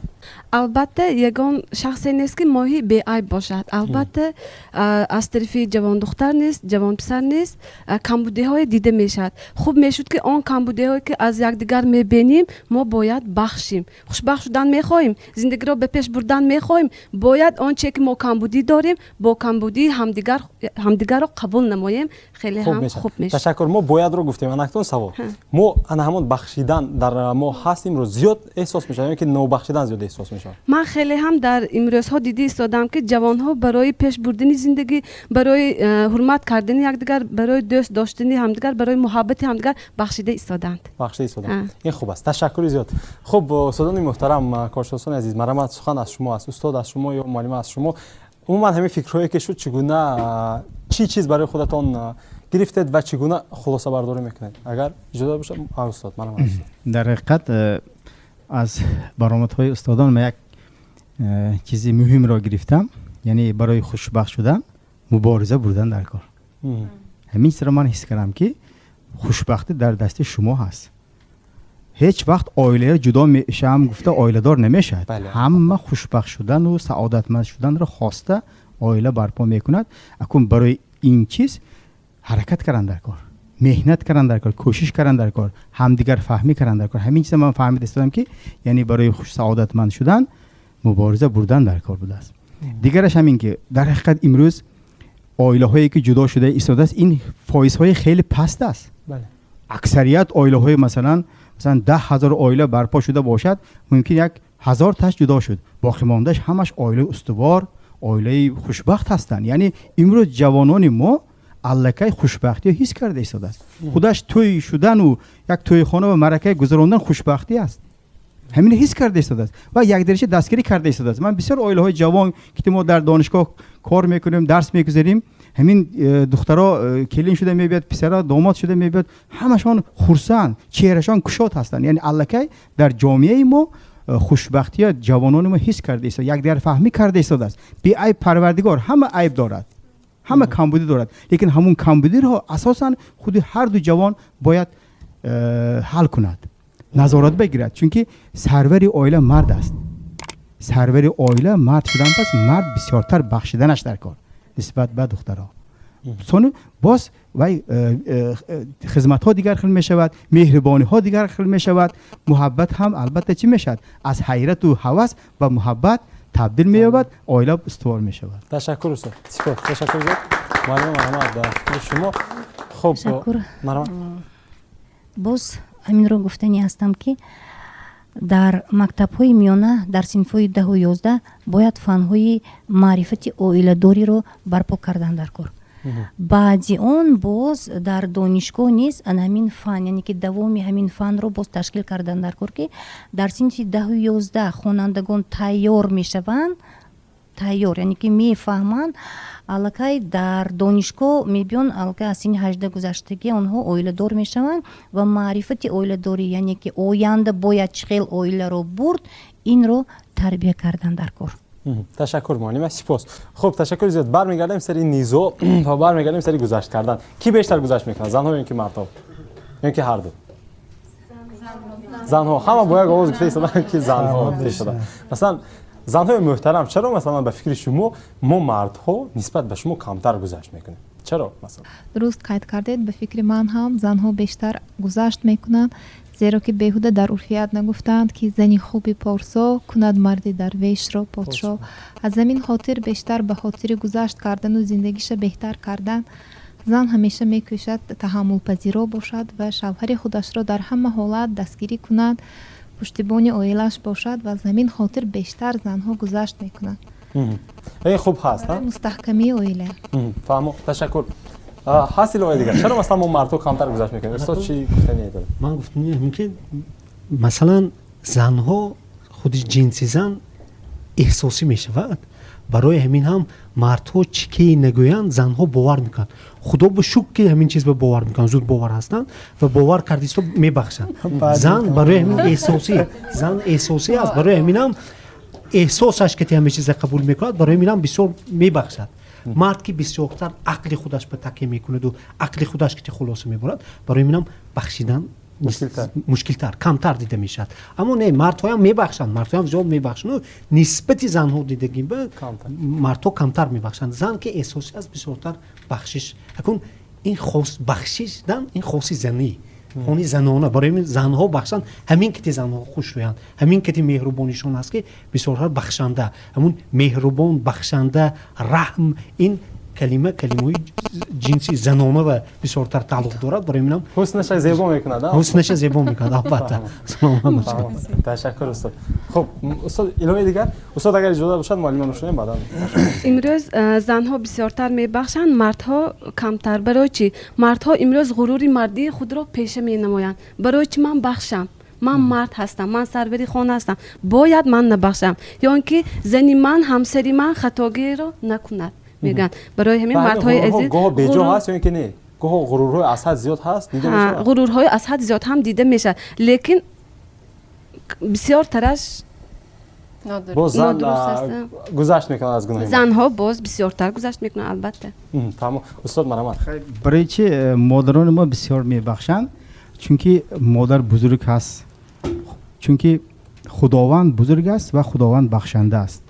албатта ягон шахсе нест ки моҳӣ беайб бошад. албатта аз тарафи ҷавон духтар нест, ҷавон писар нест, камбудиҳое дида мешавад. хуб мешуд ки он камбудиҳое ки аз якдигар мебинем мо бояд бахшим. хушбахш шудан мехоҳем, зиндагиро ба пеш бурдан мехоҳем, бояд он чие ки мо камбудӣ дорем бо камбудии ҳамдигарро қабул намоем. хеле ҳам хуб мешавад. ташаккур. мо боядро гуфтем. анактон савол. мо ҳамон бахшидан дар мо ҳаст имрӯз зиёд эҳсос мешавад ё ки нобахшидан зиёд эҳсос мешавад? ман хеле ҳам дар имрӯзҳо дида истодам ки ҷавонҳо барои пеш бурдани зиндагӣ, барои ҳурмат кардани якдигар, барои дӯст доштани ҳамдигар, барои муҳаббати ҳамдигар бахшида истоданд. ин хуб аст. ташаккури зиёд. хуб устодони муҳтарам, коршиносони азиз, марҳамат, сухан аз шумо аст, устод аз шумо ё муаллима аз шумо. умуман ҳамин фикрҳое ки шуд, чӣ гуна чӣ чиз барои худатон гирифтед ва чӣ гуна хулосабардорӣ мекунед? агар иҷоза бошад устод. марҳамат. дар ҳақиқат аз баромадҳои устодон ман як чизи муҳимро гирифтам, яъне барои хушбахт шудан мубориза бурдан дар кор. ҳамин чизро ман ҳис кардам ки хушбахтӣ дар дасти шумо ҳаст. ҳеҷ вақт оиларо ҷудо мешавам гуфта оиладор намешавад. ҳама хушбахт шудану саодатманд шуданро хоста оила барпо мекунад. акун барои ин чиз ҳаракат кардан дар кор, меҳнат кардан дар кор, кӯшиш кардан дар кор, ҳамдигар фаҳмӣ кардан дар кор. ҳамин чиза ман фаҳмида истодам ки яъне барои саодатманд шудан мубориза бурдан дар кор будааст. дигараш ҳамин ки дар ҳақиқат имрӯз оилаҳое ки ҷудо шуда истодааст, ин фоизҳои хеле паст аст. аксарият оилаҳои масалан 10,000 оила барпо шуда бошад, мумкин як 1000 таш ҷудо шуд, боқӣ мондаш ҳамаш оилаи устувор, оилаи хушбахт ҳастанд. яъне имрӯз ҷавонони мо аллакай хушбахтиро ҳис карда истодааст. худаш тӯй шудану як тӯйхона ва маъракаи гузарондан хушбахтӣ аст. ҳамин ҳис карда истодааст ва якдигараша дастгирӣ карда истодааст. ман бисёр оилаҳои ҷавон ки мо дар донишгоҳ кор мекунем, дарс мегузарем, ҳамин духтаро келин шуда мебиёд, писара домод шуда мебиёд, ҳамашон хурсанд, чеҳрашон кушод ҳастанд. яъне аллакай дар ҷомеаи мо хушбахтиро ҷавонони мо ҳис карда истод, якдигар фаҳмӣ карда истодааст. беайб парвардигор ҳама айб дорад, ҳама камбудӣ дорад, лекин ҳамун камбудиро асосан худи ҳар ду ҷавон бояд ҳал кунад, назорат бигирад. чунки сарвари оила мард аст. сарвари оила мард шудан пас мард бисёртар бахшиданаш дар кор нисбат ба духтаро. сону боз вай хизматҳо дигар хел мешавад, меҳрибониҳо дигар хел мешавад, муҳаббат ҳам албатта чӣ мешавад, аз ҳайрату ҳавас ба муҳаббат табдил меёбад, оила устувор мешавад. ташаккур устод. сипос. ташаккур зиёд. марҳамат дар фикри шумо. хуб марҳамат. боз ҳаминро гуфтани ҳастам ки дар мактабҳои миёна дар синфҳои 10-у 11 бояд фанҳои маърифати оиладориро барпо кардан дар кор. баъди он боз дар донишгоҳ низ ҳамин фан, яъне ки давоми ҳамин фанро боз ташкил кардан дар кор ки дар синфи 10-у 11 хонандагон тайёр мешаванд, тайёр яъне ки мефаҳманд, аллакай дар донишгоҳ мебиён, аллакай аз сини 18 гузаштагӣ онҳо оиладор мешаванд ва маърифати оиладорӣ, яъне ки оянда бояд чӣ хел оиларо бурд, инро тарбия кардан дар кор. ташаккур муаллима, сипос. хуб, ташаккур зиёд. бармегардем сари низоъ ва бармегардем сари гузашт кардан. ки бештар гузашт мекунад, занҳо ё ки мардҳо, ё ки ҳар ду? занҳо. ҳама бо як овоз гуфта истоданд ки занҳо гуфта истоданд. масалан занҳои муҳтарам, чаро масалан ба фикри шумо мо мардҳо нисбат ба шумо камтар гузашт мекунем? чаро масалан? дуруст қайд кардед. ба фикри ман ҳам занҳо бештар гузашт мекунанд, зеро ки беҳуда дар урфият нагуфтанд ки зани хуби порсо кунад марди дарвешро подшоҳ. аз ҳамин хотир бештар ба хотири гузашт кардану зиндагиша беҳтар кардан зан ҳамеша мекӯшад таҳаммулпазиро бошад ва шавҳари худашро дар ҳама ҳолат дастгирӣ кунад, пуштибони оилааш бошад ва аз ҳамин хотир бештар занҳо гузашт мекунанд. хуб ҳаст мустаҳкамии оила. фаҳмо, ташаккур. ҳаст иловаи дигар, чаро масалан мо мардҳо камтар гузашт мекунем? устод чӣ гуфтание доред? ман гуфтание ки масалан занҳо худи ҷинси зан эҳсосӣ мешавад. барои ҳамин ҳам мардҳо чӣ ки нагӯянд занҳо бовар мекунанд. худо бо шукр ки ҳамин чиз ба бовар мекунанд, зуд бовар ҳастанд ва бовар кардисто мебахшанд. зан барои ҳамин эҳсосӣ аст. барои ҳамин ҳам эҳсосаш ки ҳама чиза қабул мекунад, барои ҳамин ҳам бисёр мебахшад. мард ки бисёртар ақли худаш ба такя мекунаду ақли худаш ки хулоса мебарад, барои ҳамин ҳам бахшидан мушкилтар, камтар дида мешавад. аммо не, мардҳоям мебахшанд, мардҳоям зиёд мебахшанд. нисбати занҳо дидагим ба мардҳо камтар мебахшанд. зан ки эҳсоси аст бисёртар бахшиш. акун ин хос бахшишдан ин хоси занӣ, хони занона. барои ин занҳо бахшанд, ҳамин кити занҳо хушрӯянд, ҳамин кити меҳрубонишон аст ки бисёртар бахшанда, ҳамун меҳрубон, бахшанда, раҳм, ин калимаи ҷинси занона ва бисёртар тааллуқ дорад. барои ин ҳуснаша зебо мекунад. ҳуснаша зебо мекунад, албатта. ташаккур устод. хуб, устод иловаи дигар? устод агар иҷоза бошад муаллима нушунем баъдан. имрӯз занҳо бисёртар мебахшанд, мардҳо камтар. барои чӣ? мардҳо имрӯз ғурури мардии худро пеша менамоянд. барои чӣ ман бахшам? ман мард ҳастам, ман сарвари хона ҳастам, бояд ман набахшам, ё ин ки зани ман, ҳамсари ман хатогиро накунад мегӯянд. барои ҳамин мардҳои азиз, гоҳо беҷо ҳаст ё ин ки не? гоҳо ғурурҳои аз ҳад зиёд ҳаст, дида мешавад? ғурурҳои аз ҳад зиёд ҳам дида мешавад, лекин бисёртараш боз зан гузашт мекунад аз гуноҳи занҳо боз бисёртар гузашт мекунад. албатта. фаҳмо. устод марамат. барои чи модарони мо бисёр мебахшанд? чунки модар бузург ҳаст. чунки худованд бузург аст ва худованд бахшанда аст.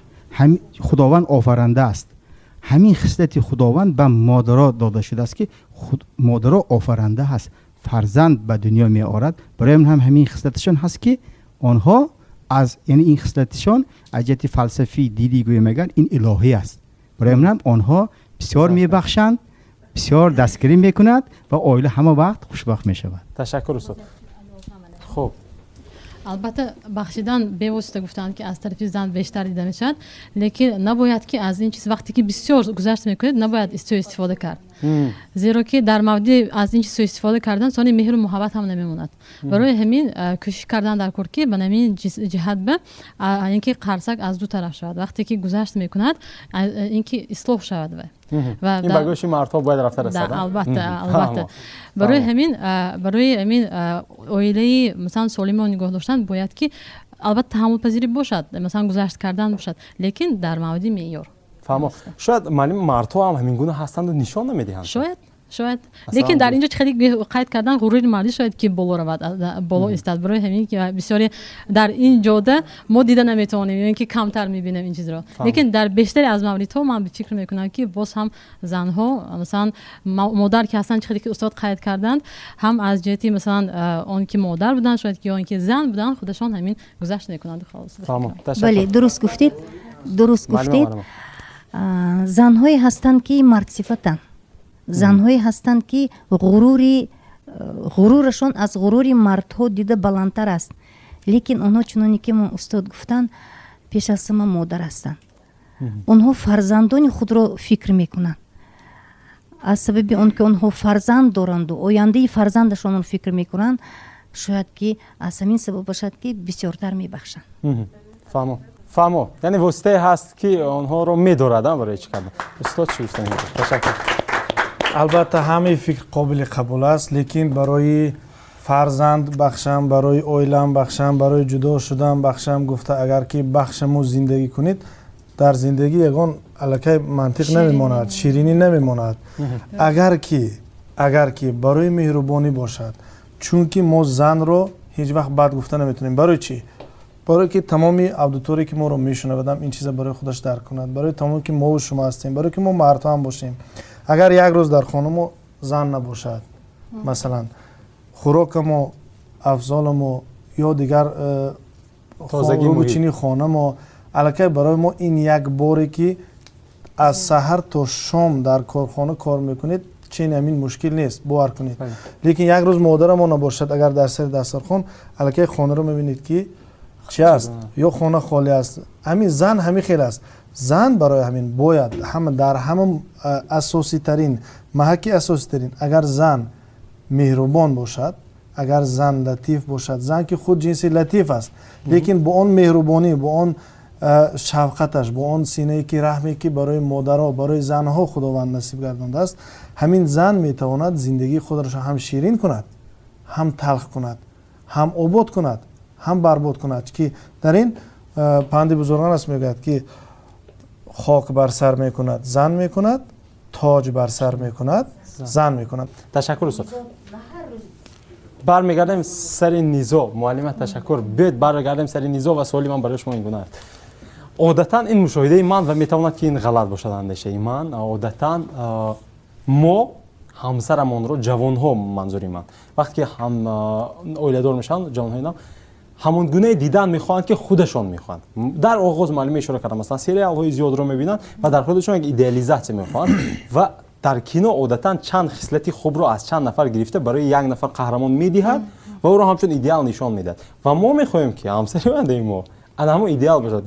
худованд офаранда аст. ҳамин хислати худованд ба модаро дода шудааст ки модаро офаранда ҳаст, фарзанд ба дунё меорад. барои ҳам ҳамин хислаташон ҳаст ки онҳо аз яъне ин хислаташон аз ҷиҳати фалсафӣ динӣ гӯем агар ин илоҳӣ аст. барои ҳам онҳо бисёр мебахшанд, бисёр дастгирӣ мекунад ва оила ҳама вақт хушбахт мешавад. ташаккур устод. хуб, албатта бахшидан бевосита гуфтанд ки аз тарафи зан бештар дида мешавад, лекин набояд ки аз ин чиз вақте ки бисёр гузашт мекунед набояд суистифода кард. зеро ки дар мавди аз ин чиз суистифода кардан сони меҳру муҳаббат ҳам намемонад. барои ҳамин кӯшиш кардан дар кор ки ба намин ҷиҳат ба ин ки қарсак аз ду тараф шавад. вақте ки гузашт мекунад ин ки ислоҳ шавад вай. ин ба гӯши мардҳо бояд рафта расад. албатта. барои ҳамин оилаи масалан солимо нигоҳ доштан бояд ки албатта таҳаммулпазирӣ бошад, масалан гузашт кардан бошад, лекин дар мавди меъёр. фаҳмо. шояд маълим мардҳо ҳам ҳамин гуна ҳастанду нишон намедиҳанд. шояд лекин дар инҷо чӣ қадр қайд кардан ғурури мардӣ шояд ки боло равад, боло истад. барои ҳамин ки бисёре дар ин ҷода мо дида наметавонем, ин ки камтар мебинем ин чизро. лекин дар бештари аз мавридҳо ман фикр мекунам ки боз ҳам занҳо, масалан модар ки ҳастанд, чӣ қадр ки устод қайд карданд, ҳам аз ҷиҳати масалан он ки модар буданд, шояд ки он ки зан буданд, худашон ҳамин гузашт мекунанд. бале, дуруст гуфтед. занҳое ҳастанд ки мардсифатанд. занҳое ҳастанд ки ғурурашон аз ғурури мардҳо дида баландтар аст. лекин онҳо чуноне ки устод гуфтанд, пеш аз ҳама модар ҳастанд. онҳо фарзандони худро фикр мекунанд. аз сабаби он ки онҳо фарзанд доранду ояндаи фарзандашонро фикр мекунанд, шояд ки аз ҳамин сабаб бошад ки бисёртар мебахшанд. фаҳмо. яъне воситае ҳаст ки онҳоро медорад барои чӣ кардан. устод чӣ гуфтанд? ташаккур. албатта ҳамаи фикр қобили қабул аст, лекин барои фарзанд бахшам, барои оилам бахшам, барои ҷудо шудан бахшам гуфта агар ки бахшаму зиндагӣ кунед, дар зиндагӣ ягон аллакай мантиқ намемонад, ширинӣ намемонад. агар ки барои меҳрубонӣ бошад, чунки мо занро ҳеҷ вақт бад гуфта наметавонем. барои чӣ? барои ки тамоми аудитория ки моро мешунавад ин чиза барои худаш дарк кунад, барои тамоме ки мо шумо ҳастем, барои ки мо мардҳо ҳам бошем. агар як рӯз дар хонамо зан набошад, масалан хӯрокамо, афзоламо ё дигар рӯбучини хонамо, аллакай барои мо ин як боре ки аз саҳар то шом дар корхона кор мекунед, чин амин мушкил нест, бовар кунед. лекин як рӯз модарамо набошад, агар дар сари дастархон аллакай хонаро мебинед ки чи аст, ё хона холӣ аст. ҳамин зан ҳамин хел аст. зан барои ҳамин бояд дар ҳама асоситарин маҳаки асоситарин, агар зан меҳрубон бошад, агар зан латиф бошад, зан ки худ ҷинси латиф аст, лекин бо он меҳрубонӣ, бо он шафқаташ, бо он синае ки раҳме ки барои модаро, барои занҳо худованд насиб гардондааст, ҳамин зан метавонад зиндагии худро ҳам ширин кунад, ҳам талх кунад, ҳам обод кунад, ҳам барбод кунад. ки дар ин панди бузургон аст мегӯяд ки хок бар сар мекунад, зан мекунад, тоҷ бар сар мекунад, зан мекунад. ташаккур устод. бармегардем сари низоъ. муаллима ташаккур. биёед баргардем сари низоъ ва суоли ман барои шумо ин гуна аст. одатан ин мушоҳидаи ман ва метавонад ки ин ғалат бошад андешаи ман. одатан мо ҳамсарамонро ҷавонҳо манзури ман вақте ки оиладор мешаванд ҷавонҳои нав ҳамон гунаи дидан мехоҳанд ки худашон мехоҳанд. дар оғоз муаллима ишора карда масалан сериалҳои зиёдро мебинанд ва дар худашон як идеализатсия мехоҳанд ва дар кино одатан чанд хислати хубро аз чанд нафар гирифта барои як нафар қаҳрамон медиҳад ва ӯро ҳамчун идеал нишон медиҳад. ва мо мехоҳем ки ҳамсари бандаи мо ана ҳамон идеал бошад.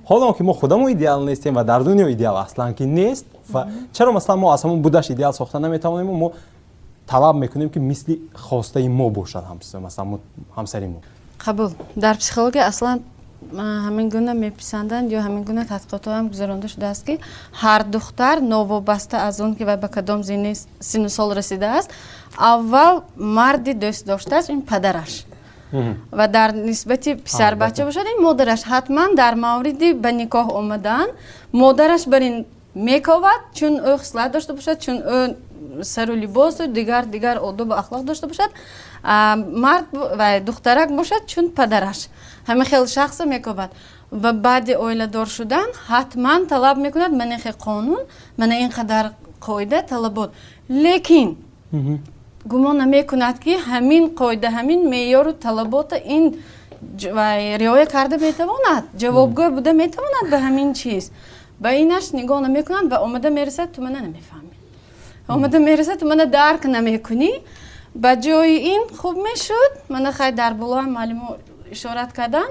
ҳолон ки мо худамон идеал нестем ва дар дунё идеал аслан ки нест, ва чаро масалан мо аз ҳамон будаш идеал сохта наметавонем, мо талаб мекунем ки мисли хостаи мо бошад масалан ҳамсари мо. қабул. дар психология аслан ҳамин гуна меписанданд ё ҳамин гуна тадқиқотҳо ҳам гузаронда шудааст ки ҳар духтар новобаста аз он ки вай ба кадом синну сол расидааст, аввал марди дӯст доштааст ин падараш ва дар нисбати писарбача бошад ин модараш. ҳатман дар мавриди ба никоҳ омадан модараш бар ин мековад, чун ӯ хислат дошта бошад, чун ӯ сару либосу дигар одобу ахлоқ дошта бошад, мард ва духтарак бошад чун падараш. ҳама хел шахса мековад ва баъди оиладор шудан ҳатман талаб мекунад манахе қонун, мана ин қадар қоида талабот. лекин гумон намекунад ки ҳамин қоида, ҳамин меъёру талабота ин риоя карда метавонад, ҷавобгӯ буда метавонад ба ҳамин чиз. ба инаш нигоҳ намекунад ва омада мерасад ту мана намефаҳмӣ, омада мерасад ту мана дарк намекунӣ. ба ҷои ин хуб мешуд, мана хай дар болоам маълумо ишорат кардан,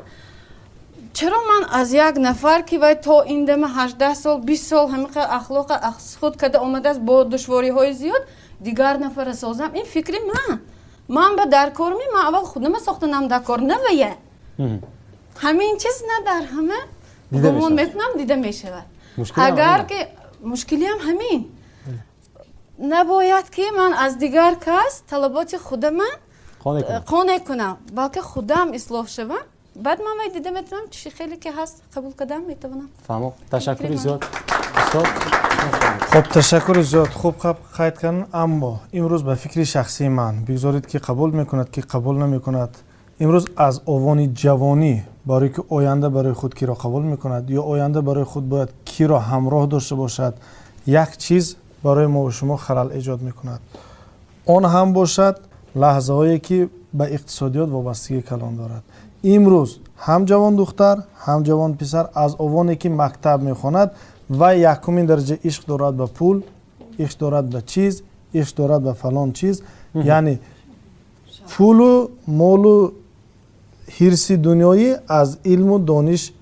чаро ман аз як нафар ки вай то ин дама 18 сол 20 сол ҳамиқа ахлоқа худ када омадааст бо душвориҳои зиёд, дигар нафара созам. ин фикри ман ба даркормӣ, ман аввал худама сохтанам дакор навая. ҳамин чиз на дар ҳама гумон мекунам дида мешавад. агар ки мушкилиам ҳамин набояд ки ман аз дигар кас талаботи худама қонеъ кунам, балки худам ислоҳ шавам, баъд ман вай дида метавонам чӣ хеле ки ҳаст қабул кардам метавонам. фаҳмо. ташаккури зиёд. хуб, ташаккури зиёд. хуб қайд кардин, аммо имрӯз ба фикри шахсии ман бигзоред ки қабул мекунад ки қабул намекунад. имрӯз аз овони ҷавонӣ барои ки оянда барои худ киро қабул мекунад ё оянда барои худ бояд киро ҳамроҳ дошта бошад, як чиз барои мо ва шумо халал эҷод мекунад. он ҳам бошад лаҳзаҳое ки ба иқтисодиёт вобастагии калон дорад. имрӯз ҳам ҷавон духтар, ҳам ҷавон писар аз овоне ки мактаб мехонад ва якумин дараҷа ишқ дорад ба пул, ишқ дорад ба чиз, ишқ дорад ба фалон чиз, яъне пулу молу ҳирси дунёӣ аз илму дониш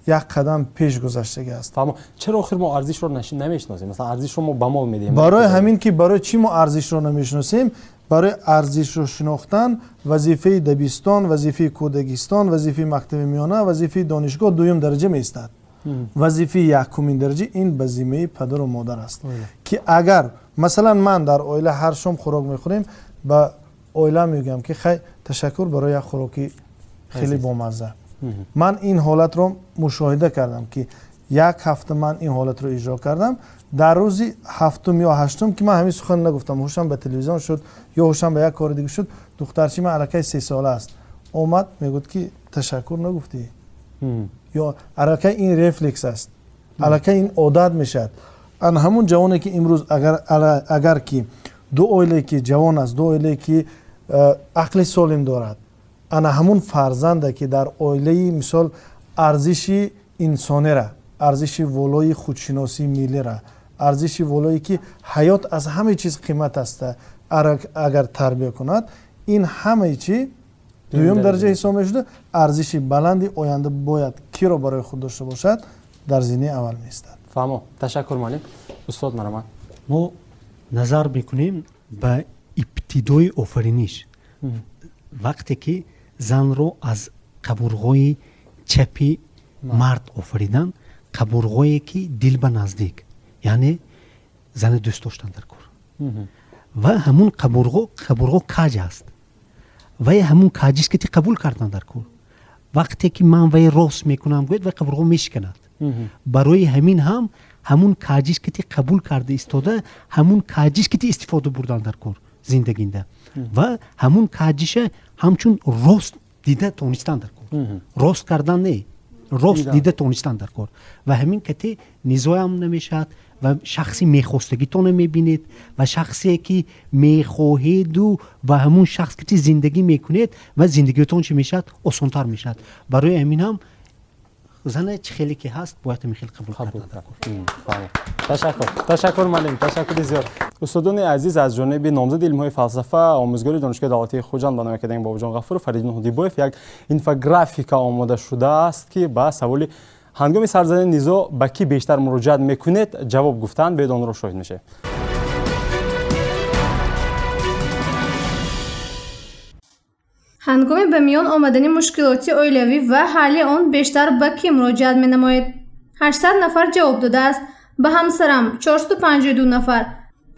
як қадам пеш гузаштагӣ аст. чаро охир мо арзишро намешиносем? масалан арзишро мо ба мол медиҳем. барои ҳамин ки барои чӣ мо арзишро намешиносем, барои арзишро шинохтан вазифаи дабистон, вазифаи кӯдагистон, вазифаи мактаби миёна, вазифаи донишгоҳ дуюм дараҷа меистад. вазифаи якумин дараҷа ин ба зиммаи падару модар аст ки агар масалан ман дар оила ҳар шом хӯрок мехӯрем, ба оила мегӯям ки хай ташаккур барои як хӯроки хеле бомазза. ман ин ҳолатро мушоҳида кардам ки як ҳафта ман ин ҳолатро иҷро кардам. дар рӯзи ҳафтум ё ҳаштум ки ман ҳамин сухан нагуфтам, ҳушам ба телевизион шуд ё ҳушам ба як кори дига шуд, духтарчи ман аллакай 3 сола аст, омад мегӯяд ки ташаккур нагуфтӣ, ё аллакай ин рефлекс аст, аллакай ин одат мешавад. ана ҳамун ҷавоне ки имрӯз агар ки ду оилае ки ҷавон аст, ду оилае ки ақли солим дорад, ана ҳамун фарзанде ки дар оилаи мисол арзиши инсонера, арзиши волои худшиносии миллира, арзиши волое ки ҳаёт аз ҳама чиз қимат аста агар тарбия кунад, ин ҳамаи чи дуюм дараҷа ҳисоб мешуда. арзиши баланди оянда бояд киро барои худ дошта бошад, дар зиндаи аввал меистад. фаҳмо. ташаккур маълим. устод марамад, мо назар мекунем ба ибтидои офариниш, вақте ки занро аз қабурғои чапи мард офаридан, қабурғое ки дил ба наздик, яъне зани дӯст доштан дар кор. ва ҳамун қабурғо каҷ аст, вай ҳамун каҷист ки ти қабул кардан дар кор. вақте ки ман вай рост мекунам гӯяд вай қабурғо мешиканад. барои ҳамин ҳамун каҷист ки ти қабул карда истода, ҳамун каҷист ки ти истифода бурдан дар кор зиндагинда, ва ҳамун каҷиша ҳамчун рост дида тонистан дар кор. рост кардан не, рост дида тонистан дар кор. ва ҳамин ки ти низоъ ҳам намешавад ва шахси мехостагитона мебинед ва шахсе ки мехоҳеду ва ҳамун шахс ки ти зиндагӣ мекунед ва зиндагиотон чӣ мешавад, осонтар мешавад. барои ҳамин ҳам зане чӣ хеле ки ҳаст бояд ҳамин хел қабул карда. ташаккур маълим, ташаккури зиёд. устодони азиз, аз ҷониби номзади илмҳои фалсафа, омӯзгори донишгоҳи давлатии хуҷанд ба номи академик бобоҷон ғафуров, Фариддин Ҳудибоев, як инфографика омода шудааст ки ба саволи ҳангоми сарзании низоъ ба кӣ бештар муроҷиат мекунед ҷавоб гуфтаанд. бояд онро шоҳид мешавед. ҳангоми ба миён омадани мушкилоти оилавӣ ва ҳалли он бештар ба кӣ муроҷиат менамоед? 800 нафар ҷавоб додааст. ба ҳамсарам 452 нафар,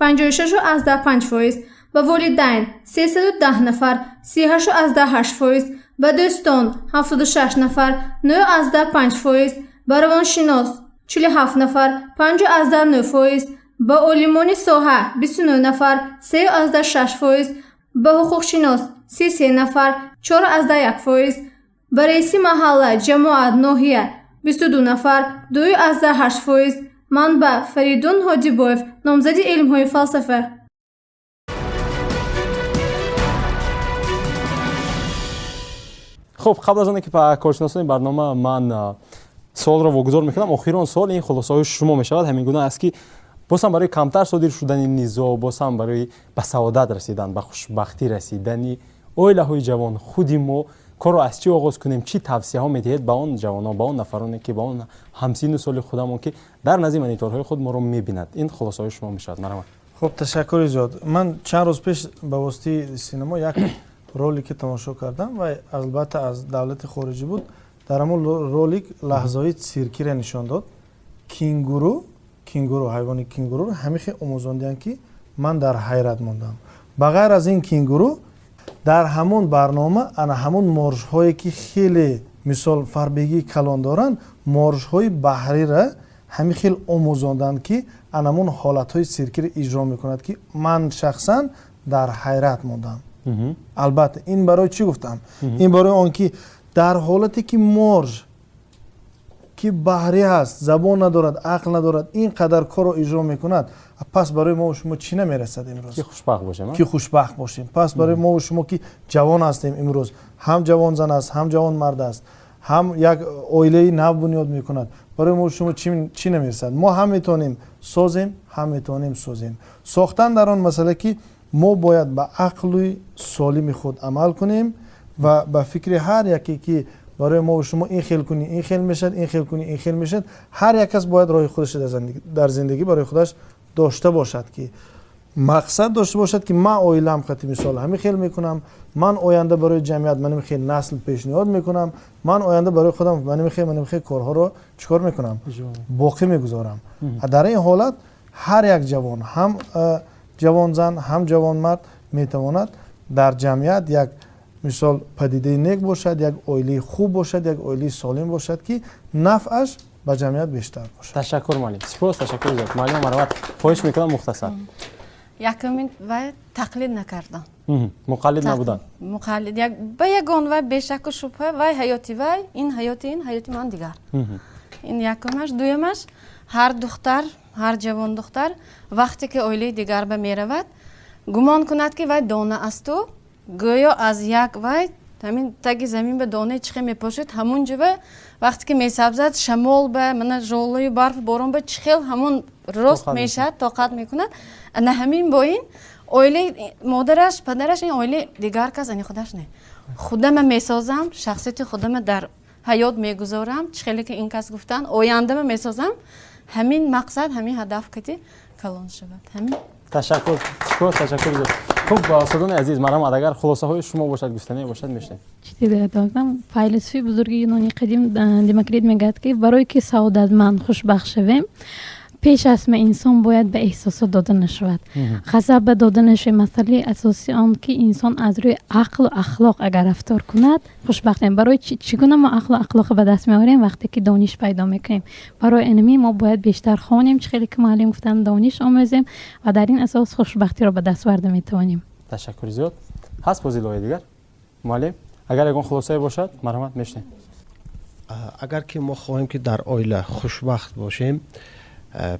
56.5%, ба волидайн 310 нафар, 38.8%, ба дӯстон 76 нафар, 9.5%, ба равоншинос 47 нафар, 5.9%, ба олимони соҳа 29 нафар, 3.6%, ба ҳуқуқшинос 33 нафар, 4.1%, ба раиси маҳалла, ҷамоат, ноҳия 22 нафар, 2.8%. манбаъ: Фариддин Ҳудибоев, номзади илмҳои фалсафа. хуб, қабл аз оне ки ба коршиносони барнома ман суолро вогузор мекунам, охирон суол ин хулосаҳои шумо мешавад. ҳамин гуна аст ки бозам барои камтар содир шудани низоъ, бозам барои ба саодат расидан, ба хушбахтӣ расидани оилаҳои ҷавон, худи мо корро аз чӣ оғоз кунем, чӣ тавсияҳо медиҳед ба он ҷавонон, ба он нафароне ки ба он ҳамсину соли худамон ки дар назди мониторҳои худ моро мебинад? ин хулосаҳои шумо мешавад. марамад. хуб, ташаккури зиёд. ман чанд рӯз пеш ба воситаи синемо як ролик тамошо кардам ва албатта аз давлати хориҷӣ буд. дар ҳамон ролик лаҳзаҳои циркиро нишон дод. кингуру, ҳайвони кингуруро ҳамихе омӯзондиянд ки ман дар ҳайрат мондам. ба ғайр аз ин кингуру дар ҳамон барнома ана ҳамон моржҳое ки хеле мисол фарбегии калон доранд, моржҳои баҳрира ҳамин хел омӯзонданд ки анамон ҳолатҳои циркиро иҷро мекунад ки ман шахсан дар ҳайрат мондам. албатта ин барои чӣ гуфтам? ин барои он ки дар ҳолате ки морж ки баҳрӣ аст, забон надорад, ақл надорад, ин қадар корро иҷро мекунад, пас барои мо шумо чӣ намерасад имрӯз? Ки хушбахт бошем. Пас барои мо шумо ки ҷавон ҳастем имрӯз, ҳам ҷавон зан аст, ҳам ҷавон мард аст, ҳам як оилаи нав бунёд мекунад. барои мо шумо чӣ намерасад? мо ҳам метавонем созем, ҳам метавонем созем. сохтан дар он масъала ки мо бояд ба ақлу солими худ амал кунем ва ба фикри ҳар яке ки барои мо шумо ин хел кунӣ, ин хел мешад, ин хел кунӣ, ин хел мешад. ҳар як кас бояд роҳи худаш дар зиндагӣ барои худаш дошта бошад ки мақсад дошта бошад ки ман оилаам хати мисол ҳамин хел мекунам, ман оянда барои ҷамъият маним хел насл пешниҳод мекунам, ман оянда барои худам маним хел корҳоро чикор мекунам, боқӣ мегузорам. дар ин ҳолат ҳар як ҷавон, ҳам ҷавонзан, ҳам ҷавонмард метавонад дар ҷамъият як мисол падидаи нек бошад, як оилаи хуб бошад, як оилаи солим бошад ки нафъаш ба ҷамъият бештар бошад. Ташаккур маълим. Сипос, ташаккур зиёд. Маълима Марват, хоҳиш мекунам мухтасар. Якумин вай тақлид накардан. Муқаллид набудан. Муқаллид як ба ягон вай бешаку шубҳа вай ҳаёти вай, ин ҳаёти ман дигар. ин якумаш. Дуюмаш, ҳар духтар, ҳар ҷавон духтар вақте ки оилаи дигар ба меравад, гумон кунад ки вай дона асту, гӯё аз як вай ҳамин таги замин ба донаи чихе мепошид, ҳамун ҷува вақте ки месабзад шамол ба мана жолои барф борон ба чихел ҳамун рост мешавад, тоқат мекунад. ана ҳамин бо ин оилаи модараш, падараш ин оилаи дигар кас ани худаш не. Худама месозам, шахсияти худама дар ҳаёт мегузорам, чихеле ки ин кас гуфтан, ояндама месозам. ҳамин мақсад, ҳамин ҳадаф кати калон шавад. ҳамин. Ташаккур. Сипос, ташаккур зиёд. Хуб, устодони азиз, Марҳамат, агар хулосаҳои шумо бошад, гуфтанӣ бошад, мешунем. чизе додам файлософи бузурги юнони қадим Демокрит мегӯяд ки барое ки саодатманд хушбахт шавем, пеш аз ма инсон бояд ба эҳсосот дода нашавад. ғазаб ба дода нашавад. масъалаи асосии он ки инсон аз рӯи ақлу ахлоқ агар рафтор кунад хушбахт мем. барои чӣ гуна мо ақлу ахлоқро ба даст меорем? вақте ки дониш пайдо мекунем. барои инами мо бояд бештар хонем, чӣ хеле ки муаллим гуфтан, дониш омӯзем ва дар ин асос хушбахтиро ба даст оварда метавонем. Ташаккур зиёд. ҳаст бози лоиҳаи дигар? муаллим, агар ягон хулосае бошад, Марҳамат, мешунем. агар ки мо хоҳем ки дар оила хушбахт бошем,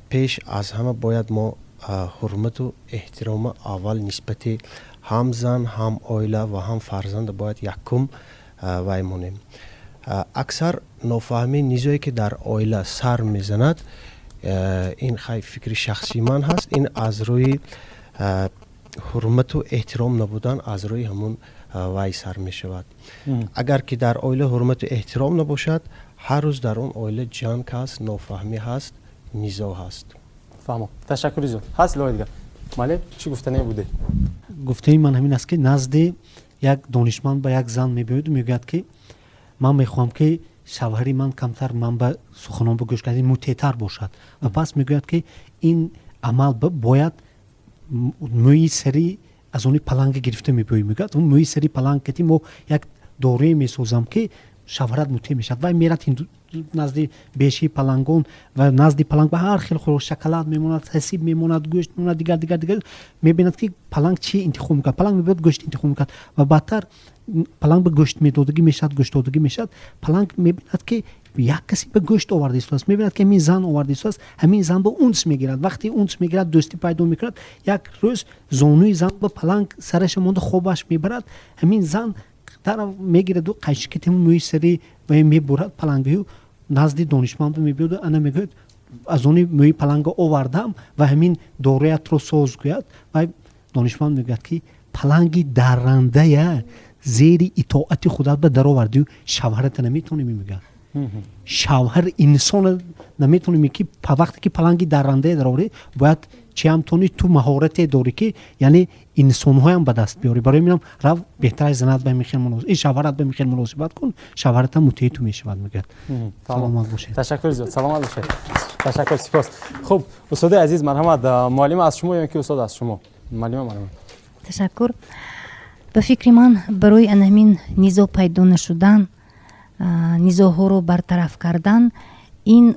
пеш аз ҳама бояд мо ҳурмату эҳтирома аввал нисбати ҳам зан, ҳам оила ва ҳам фарзанд бояд якум вай монем. аксар нофаҳмии низое ки дар оила сар мезанад, ин хай фикри шахсии ман ҳаст, ин аз рӯи ҳурмату эҳтиром набудан аз рӯи ҳамун вай сар мешавад. агар ки дар оила ҳурмату эҳтиром набошад, ҳар рӯз дар он оила ҷанг ҳаст, нофаҳмӣ ҳаст, низо ҳаст. фаҳмо. Ташаккури зиёд. ҳаст илоҳи дигар? Маълим, чӣ гуфтание буде? гуфтаи ман ҳамин аст ки назди як донишманд ба як зан мебиёяду мегӯяд ки ман мехоҳам ки шавҳари ман камтар ман ба суханон ба гӯш кардани мутеътар бошад ва пас мегӯяд ки ин амал бояд мӯи сари аз они паланга гирифта мебиёӣ. мегӯяд он мӯи сари паланг кати мо як дорое месозам ки шавҳарат мутеъ мешавад. вай мерад назди беши палангон ва назди паланг ба ҳар хел хӯрок шоколад мемонад, ҳасиб мемонад, гӯшт мемонад, дигар мебинад ки паланг чӣ интихоб мекард. паланг мебиёд гӯшт интихоб мекард ва баъдтар паланг ба гӯшт медодагӣ мешавад, гӯштдодагӣ мешавад. паланг мебинад ки як каси ба гӯшт оварда истодааст, мебинад ки ҳамин зан оварда истодааст, ҳамин зан ба унс мегирад. вақте унс мегирад, дӯстӣ пайдо мекунад, як рӯз зонуи зан ба паланг сараша монда хобаш мебарад, ҳамин зан мегираду қайшикати мӯи сари ва мебурад палангаю назди донишманд мебиёду ана мегӯяд аз они мӯи паланга овардам ва ҳамин дороятро соз гӯяд. ва донишманд мегӯяд ки паланги даррандая зери итоати худат ба даровардию шавҳарата наметавонӣ мегӯяд. шавҳар инсона наметавонӣ ки вақте ки паланги даррандая дароварӣ бояд чиам тони ту маҳорате дорӣ ки яъне инсонҳоям ба даст биёрӣ. барои минам рав беҳтар занат ба михел муносибат, ин шавҳарат ба михел муносибат кун, шавҳарата мутеъ ту мешавад мегӯяд. саломат бошед. ташаккур зиёд. саломат бошед. ташаккур, сипос. хуб, устоди азиз Марҳамат, муаллима аз шумо ё ки устод аз шумо? муаллима Марҳамат. ташаккур. ба фикри ман барои анҳамин низо пайдо нашудан, низоҳоро бартараф кардан, ин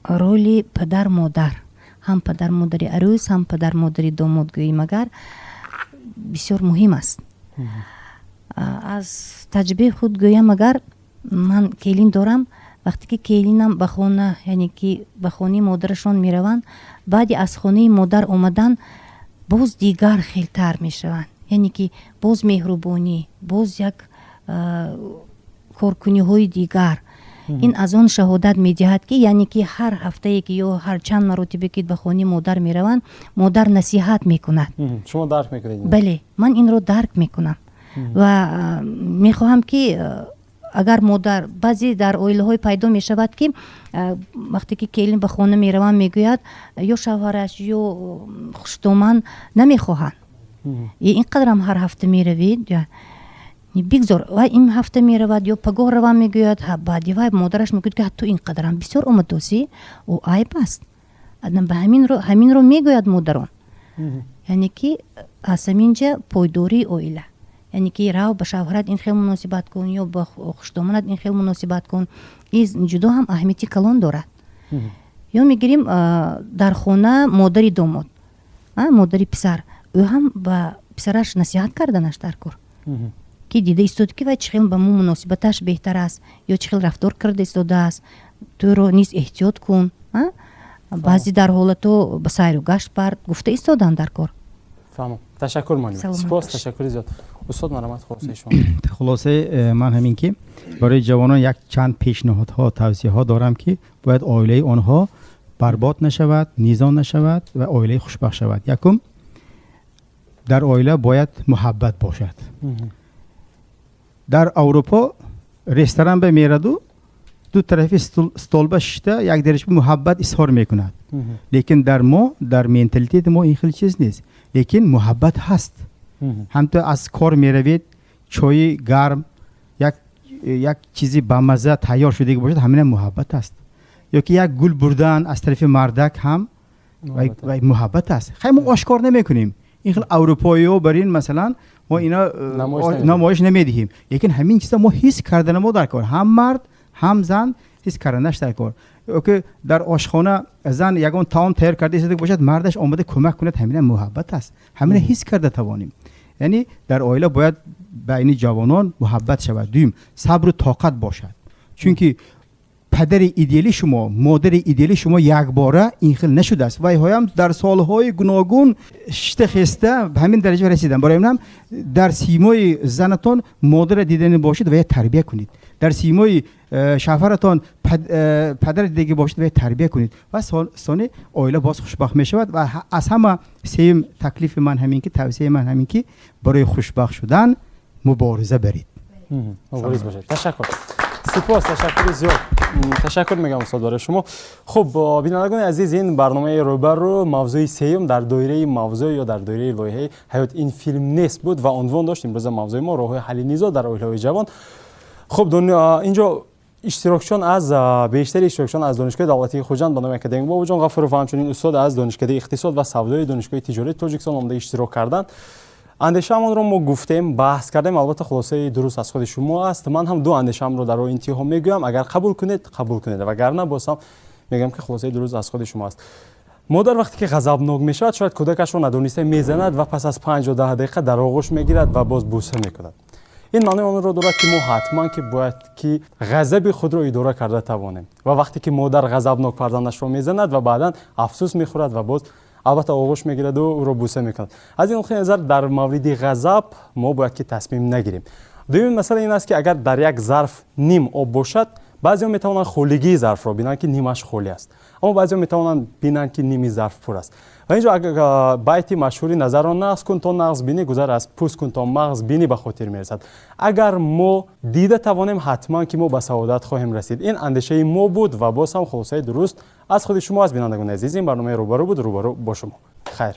роли падар модар, ҳам падар модари арӯз, ҳам падар модари домодгӯӣ магар бисёр муҳим аст. аз таҷрибаи худ гӯям, агар ман келин дорам, вақте ки келинам ба хона, яъне ки ба хонаи модарашон мераванд, баъди аз хонаи модар омадан боз дигар хелтар мешаванд, яъне ки боз меҳрубонӣ, боз як коркуниҳои дигар. ин аз он шаҳодат медиҳад ки яъне ки ҳар ҳафтае ки ё ҳар чанд маротибе ки ба хонаи модар мераванд, модар насиҳат мекунад. шумо дарк мекунед? бале, ман инро дарк мекунам ва мехоҳам ки агар модар баъзе дар оилаҳое пайдо мешавад ки вақте ки келин ба хона мераванд мегӯяд ё шавҳараш ё хуштоман намехоҳанд, ин қадрам ҳар ҳафта меравед, бигзор ва ин ҳафта меравад ё пагоҳ равам мегӯяд, баъди вай модараш мегӯяд ки ту ин қадрам бисёр омаддозӣ, ӯ айб аст. ба ҳаминро мегӯяд модарон. яъне ки аз ҳаминҷа пойдории оила, яъне ки рав ба шавҳарат ин хел муносибат кун ё ба хушдоманат ин хел муносибат кун, ин ҷудо ҳам аҳамияти калон дорад. ё мегирем дар хона модари домод, модари писар, ӯ ҳам ба писараш насиҳат карданаш дар кор, ки дида истоди ки вай чӣ хел ба мо муносибаташ беҳтар аст ё чӣ хел рафтор карда истодааст, туро низ эҳтиёт кун, баъзе дар ҳолато ба сайру гашт бард гуфта истоданд дар кор. фаҳмам. Ташаккур маълим. Сипос, ташаккури зиёд. Устод Марамат, хулосаи шумо. хулосаи ман ҳамин ки барои ҷавонон як чанд пешниҳодҳо, тавсияҳо дорам ки бояд оилаи онҳо барбод нашавад, низоъ нашавад ва оилаи хушбахт шавад. Якум, дар оила бояд муҳаббат бошад. дар Аврупо ресторан ба мераду ду тарафи столба шишта як деришба муҳаббат изҳор мекунад. лекин дар мо, дар менталитети мо ин хел чиз нест. лекин муҳаббат ҳаст. ҳамто аз кор меравед, чойи гарм, як чизи бамаза тайёр шудагӣ бошад, ҳамина муҳаббат аст. ё ки як гул бурдан аз тарафи мардак ҳам муҳаббат аст. хай мо ошкор намекунем. ин хел аврупоиё бар ин масалан мо ино намоиш намедиҳем, лекин ҳамин чиза мо ҳис кардана мо дар кор, ҳам мард ҳам зан ҳис карданаш дар кор. ё ки дар ошхона зан ягон таом тайёр карда истодаг бошад, мардаш омада кӯмак кунад, ҳамина муҳаббат аст. ҳамина ҳис карда тавонем. яъне дар оила бояд байни ҷавонон муҳаббат шавад. дуюм, сабру тоқат бошад. чунки падари идеали шумо, модари идеали шумо якбора ин хел нашудааст. вайҳоям дар солҳои гуногун шишта хеста ба ҳамин дараҷа расидан. барои ин дар симои занатон модара дидани бошед ва я тарбия кунед. дар симои шавҳаратон падар дидагӣ бошед ва я тарбия кунед. ва сони оила боз хушбахт мешавад. ва аз ҳама сеюм таклифи ман ҳамин ки, тавсияи ман ҳамин ки барои хушбахт шудан мубориза баред. мубориз бошед. ташаккур. сипос, ташаккури зиёд. ташаккур мегам устод барои шумо. хуб, бинандагони азиз, ин барномаи рӯбару мавзӯи сеюм дар доираи мавзӯъ ё дар доираи лоиҳаи ҳаёт, ин филм нест буд ва унвон дошт имрӯза мавзӯи мо роҳҳои ҳалли низоъ дар оилаҳои ҷавон. хуб, инҷо иштирокчиён аз бештари иштирокчиён аз донишгоҳи давлатии хуҷанд ба номи академик Бобоҷон Ғафуров ва ҳамчунин устод аз донишкадаи иқтисод ва савдои донишгоҳи тиҷории Тоҷикистон омада иштирок карданд. андешаамонро мо гуфтем, баҳс кардем, албатта хулосаи дуруст аз худи шумо аст. ман ҳам ду андешаамро дар роҳи интиҳо мегӯям. агар қабул кунед, вагарна бозам мегӯям ки хулосаи дуруст аз худи шумо аст. модар вақте ки ғазабнок мешавад, шояд кӯдакашро надониста мезанад ва пас аз 5 ё 10 дақиқа дар оғӯш мегирад ва боз буса мекунад. ин маънои онро дорад ки мо ҳатман ки бояд ки ғазаби худро идора карда тавонем. ва вақте ки модар ғазабнок фарзандашро мезанад ва баъдан афсӯс мехӯрад ва боз албатта оғӯш мегираду ӯро буса мекунад. аз ин нуқтаи назар дар мавриди ғазаб мо бояд ки тасмим нагирем. дуюми масъала ин аст ки агар дар як зарф ним об бошад, баъзеҳо метавонанд холигии зарфро бинанд ки нимаш холӣ аст, аммо баъзеҳо метавонанд бинанд ки ними зарф пур аст. ва инҷо байти машҳури назарро нағз кун то нағз бинӣ, гузар аз пӯст кун то мағз бинӣ ба хотир мерасад. агар мо дида тавонем, ҳатман ки мо ба саодат хоҳем расид. ин андешаи мо буд ва боз ҳам хулосаи дуруст аз худи шумо аст. бинандагони азиз, ин барномаи рӯбарӯ буд. рӯбарӯ бо шумо. хайр.